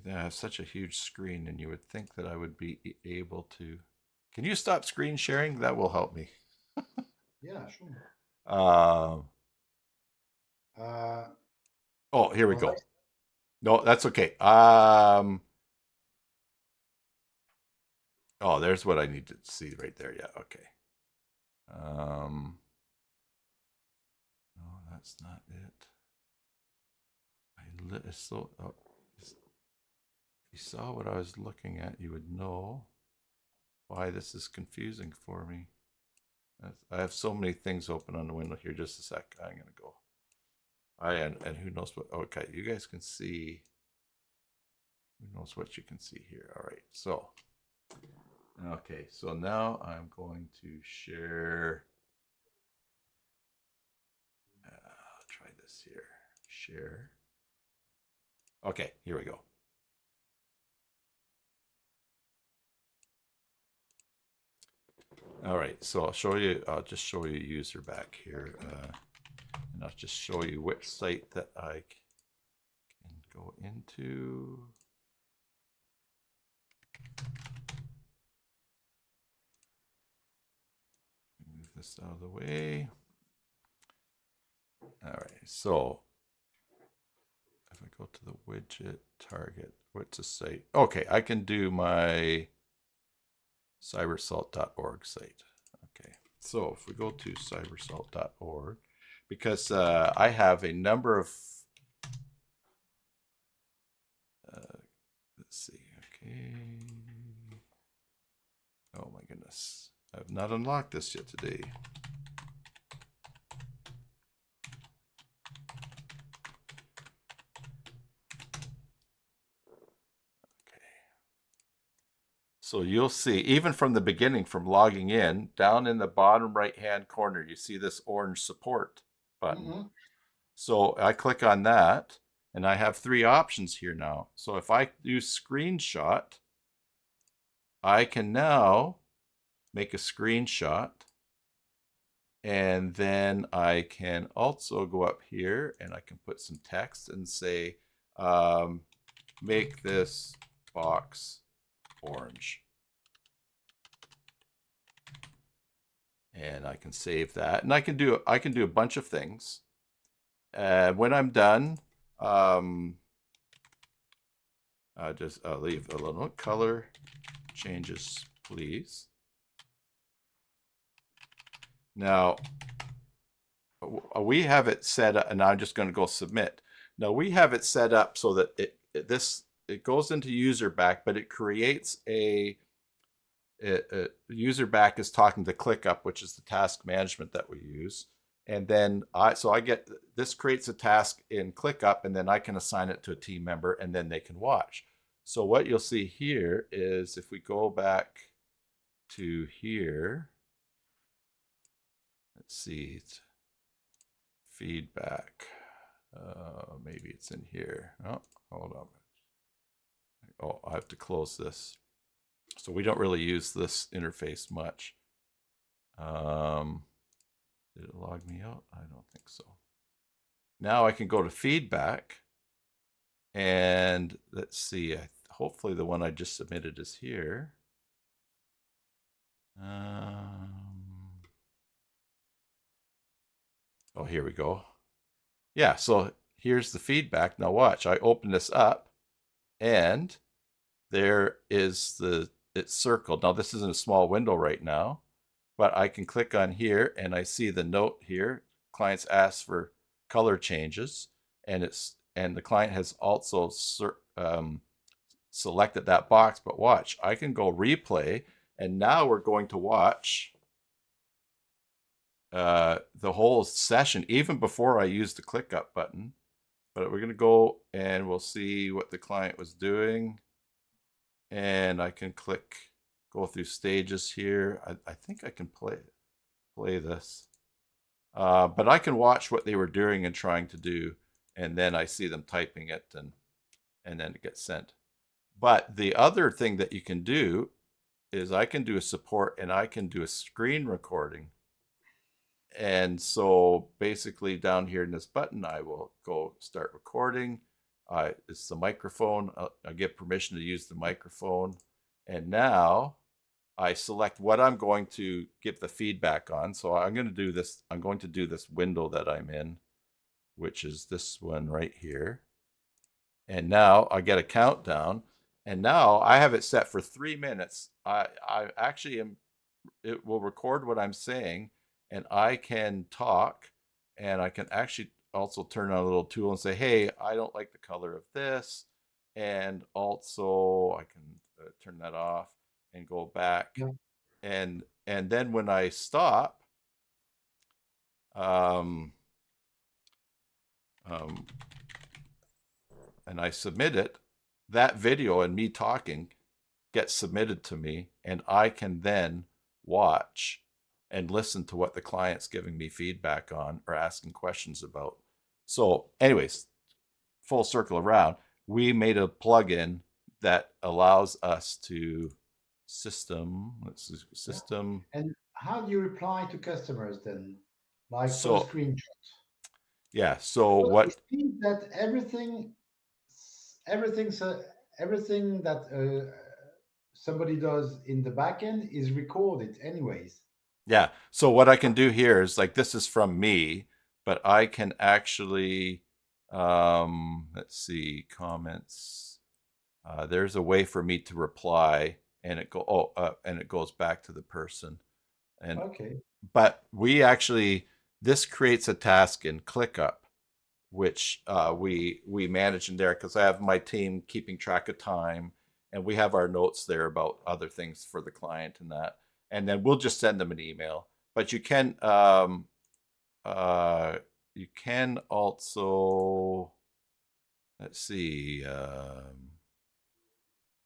I have such a huge screen, and you would think that I would be able to. Can you stop screen sharing? That will help me. Yeah, sure. Um, Uh, oh, here we was I? go. No, that's okay. Oh, there's what I need to see right there. Yeah, okay. No, that's not it. So if you saw what I was looking at, you would know why this is confusing for me. I have so many things open on the window here. Just a sec. I'm gonna go. And who knows what? Okay, you guys can see. Who knows what you can see here? All right. So okay. So now I'm going to share. I'll try this here. Share. Okay. Here we go. All right, so I'll show you. I'll just show you user back here, and I'll just show you which site that I can go into. Move this out of the way. All right, so if I go to the widget target, what's the site? Okay, I can do my cybersalt.org site. Okay, so if we go to cybersalt.org, because I have a number of, let's see, okay. Oh my goodness, I've not unlocked this yet today. So you'll see, even from the beginning, from logging in, down in the bottom right-hand corner, you see this orange support button. Mm-hmm. So I click on that, and I have three options here now. So if I do screenshot, I can now make a screenshot, and then I can also go up here and I can put some text and say, make this box orange. And I can save that, and I can do a bunch of things. When I'm done, I'll leave a little color changes, please. Now we have it set up, and I'm just going to go submit. Now we have it set up so that it goes into user back, but it creates a user back is talking to ClickUp, which is the task management that we use. And then I get this creates a task in ClickUp, and then I can assign it to a team member, and then they can watch. So what you'll see here is if we go back to here, let's see, it's feedback. Maybe it's in here. Oh, hold on. Oh, I have to close this. So we don't really use this interface much. Did it log me out? I don't think so. Now I can go to feedback, and let's see. Hopefully the one I just submitted is here. Oh, here we go. Yeah, so here's the feedback. Now watch, I open this up, and there is it's circled. Now this is in a small window right now, but I can click on here and I see the note here. Clients ask for color changes, and the client has also selected that box. But watch, I can go replay, and now we're going to watch the whole session, even before I use the ClickUp button. But we're going to go and we'll see what the client was doing. and I can go through stages here. I think I can play this. But I can watch what they were doing and trying to do, and then I see them typing it, and then it gets sent. But the other thing that you can do is I can do a support and I can do a screen recording. And so basically down here in this button, I will go start recording. It's the microphone. I give permission to use the microphone. And now I select what I'm going to give the feedback on. So I'm going to do this. I'm going to do this window that I'm in, which is this one right here. And now I get a countdown. And now I have it set for 3 minutes. I actually am, it will record what I'm saying, and I can talk, and I can actually also turn on a little tool and say, hey, I don't like the color of this. And also I can turn that off and go back. Yeah. And then when I stop, um, um, and I submit it, that video and me talking gets submitted to me, and I can then watch and listen to what the client's giving me feedback on or asking questions about. So, anyways, full circle around, we made a plugin that allows us to Yeah. system. And how do you reply to customers then? Like for the So, screenshot? yeah. So Because it what? seems that everything, so everything that somebody does in the backend is recorded anyways. Yeah. So what I can do here is like this is from me, but I can actually let's see, comments. There's a way for me to reply, and and it goes back to the person. And Okay. but we actually, this creates a task in ClickUp, which we manage in there because I have my team keeping track of time, and we have our notes there about other things for the client and that, and then we'll just send them an email. But uh, you can also, let's see,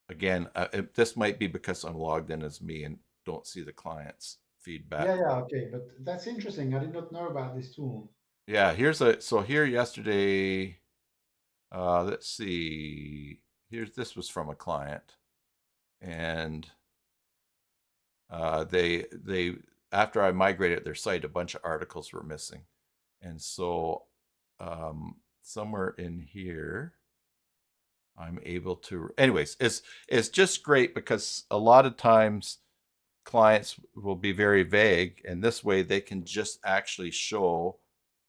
again, this might be because I'm logged in as me and don't see the client's Yeah, feedback. yeah, okay. But that's interesting. I did not know about this tool. Yeah, so here yesterday, let's see, this was from a client, and they after I migrated their site, a bunch of articles were missing, and so somewhere in here, I'm able to. Anyways, it's just great because a lot of times clients will be very vague, and this way they can just actually show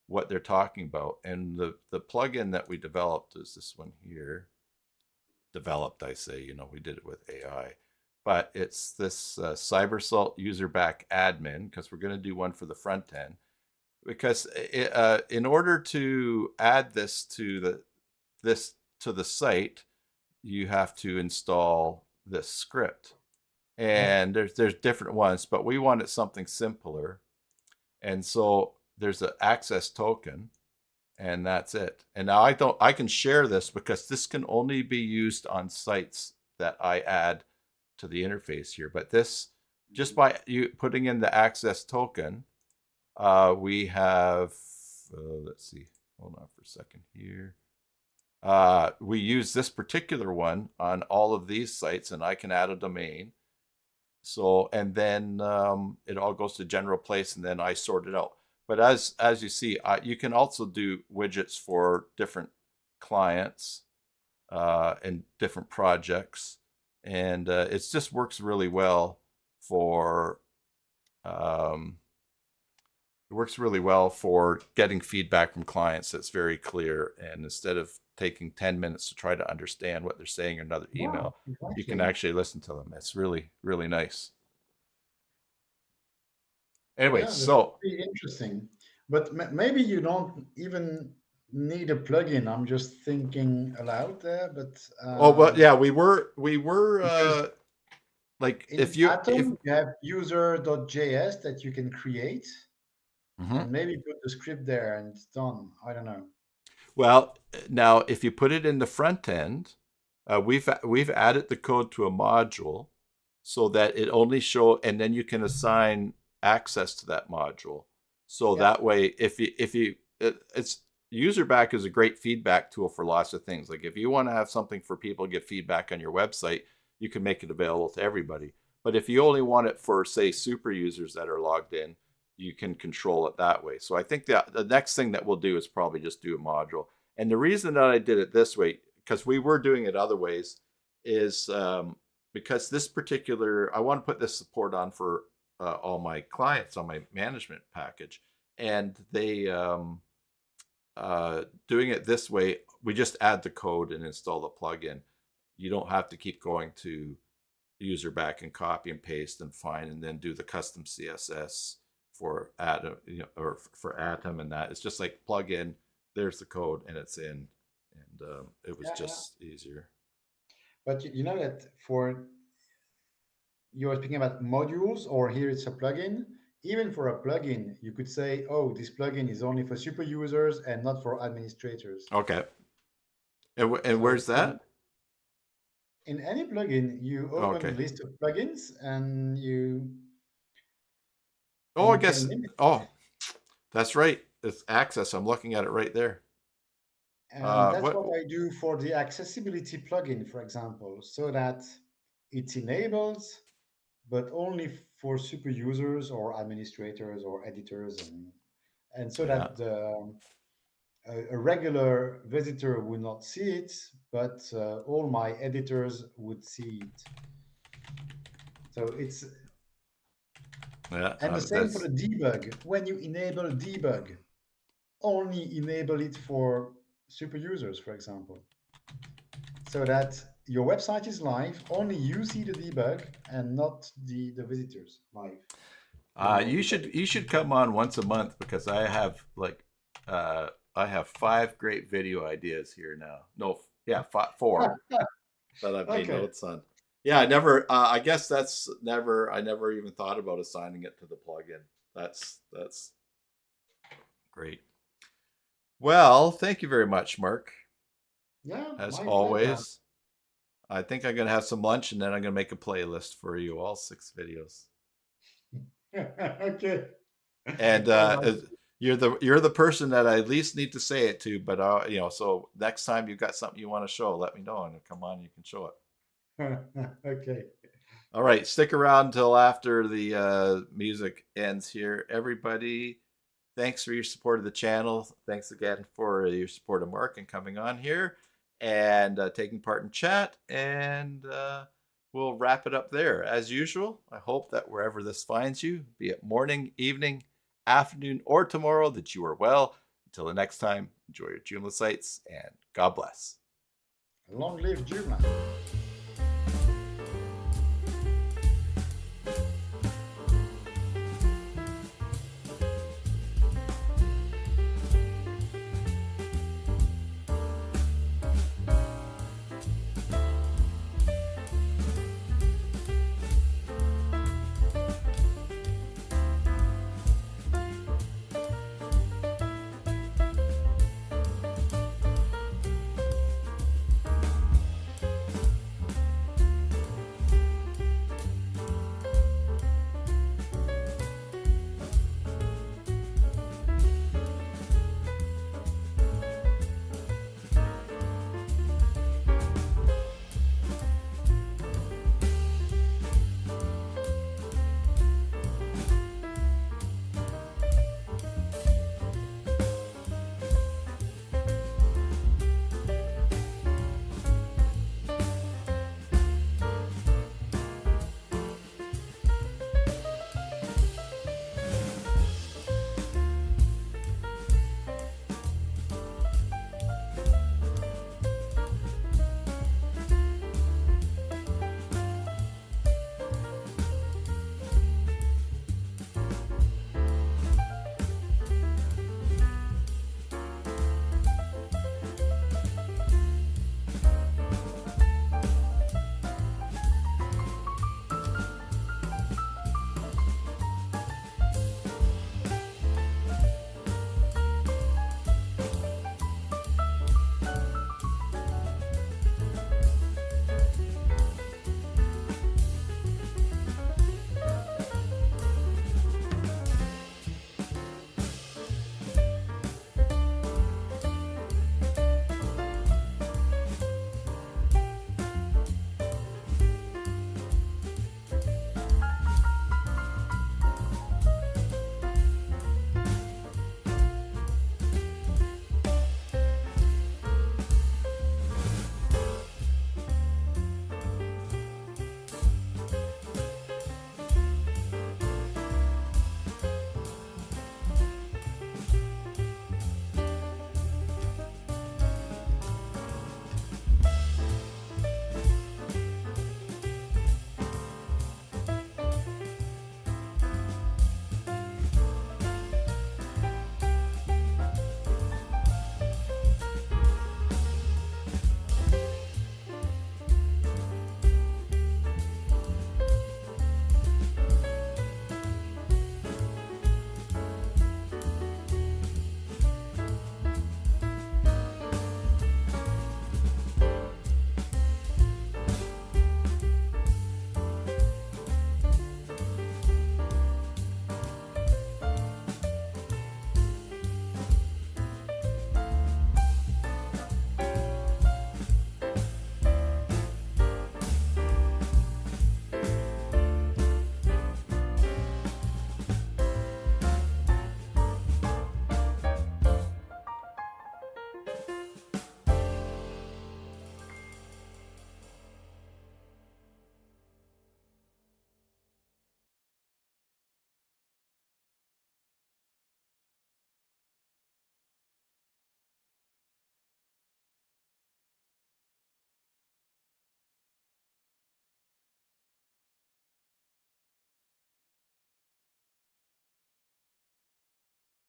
what they're talking about. And the plugin that we developed is this one here. Developed, I say, we did it with AI, but it's this CyberSalt user back admin, because we're going to do one for the front end. Because in order to add this to the site, you have to install this script, Yeah. and there's different ones, but we wanted something simpler, and so there's an access token, and that's it. And now I can share this because this can only be used on sites that I add to the interface here. But this, just by you putting in the access token, we have, let's see, hold on for a second here. We use this particular one on all of these sites, and I can add a domain. So, and then it all goes to general place, and then I sort it out. But as you see, you can also do widgets for different clients and different projects, and it just works really well for um, it works really well for getting feedback from clients that's very clear. And instead of taking 10 minutes to try to understand what they're saying in another Yeah, email, you can exactly. actually listen to them. It's really, really nice. Anyway, Yeah, that's so pretty interesting. But maybe you don't even need a plugin. I'm just thinking aloud there, but oh, but yeah, we were because like in if you if Atom you have user.js that you can create mhm. and maybe put the script there and it's done. I don't know. Well, now if you put it in the front end, We've added the code to a module so that it only show, and then you can assign access to that module. So Yeah. that way, it's UserBack is a great feedback tool for lots of things. Like if you want to have something for people to get feedback on your website, you can make it available to everybody. But if you only want it for, say, super users that are logged in, you can control it that way. So I think that the next thing that we'll do is probably just do a module. And the reason that I did it this way, because we were doing it other ways, is because this particular, I want to put this support on for all my clients on my management package. And they, doing it this way, we just add the code and install the plugin. You don't have to keep going to UserBack and copy and paste and find and then do the custom CSS for Atom, or for Atom and that. It's just like plug in, there's the code, and it's in, and it was Yeah, yeah. just easier. But you know that for you're speaking about modules, or here it's a plugin. Even for a plugin, you could say, "Oh, this plugin is only for super users and not for administrators." Okay, and So where's that? in any plugin, you open the Okay. list of plugins and Oh, I you can guess. limit. Oh, that's right. It's access. I'm looking at it right there. And that's What? what I do for the accessibility plugin, for example, so that it's enabled, but only for super users or administrators or editors, and so Yeah. that a regular visitor would not see it, but all my editors would see it. So it's Yeah. and the same for That's. the debug. When you enable debug, only enable it for super users, for example, so that your website is live, only you see the debug and not the visitors live when your debug is. You should come on once a month because I have like I have 5 great video ideas here now. No, yeah, four that I've made Okay. notes on. Yeah, I never. I guess that's never. I never even thought about assigning it to the plugin. That's great. Well, thank you very much, Mark. Yeah, As my pleasure. always, I think I'm gonna have some lunch and then I'm gonna make a playlist for you, all 6 videos. Okay. And All right. you're the person that I at least need to say it to. But so next time you've got something you want to show, let me know and come on, you can show it. Okay. All right, stick around until after the music ends here, everybody. Thanks for your support of the channel. Thanks again for your support of Mark and coming on here and taking part in chat. And we'll wrap it up there. As usual, I hope that wherever this finds you, be it morning, evening, afternoon, or tomorrow, that you are well. Until the next time, enjoy your Joomla sites and God bless. Long live Joomla.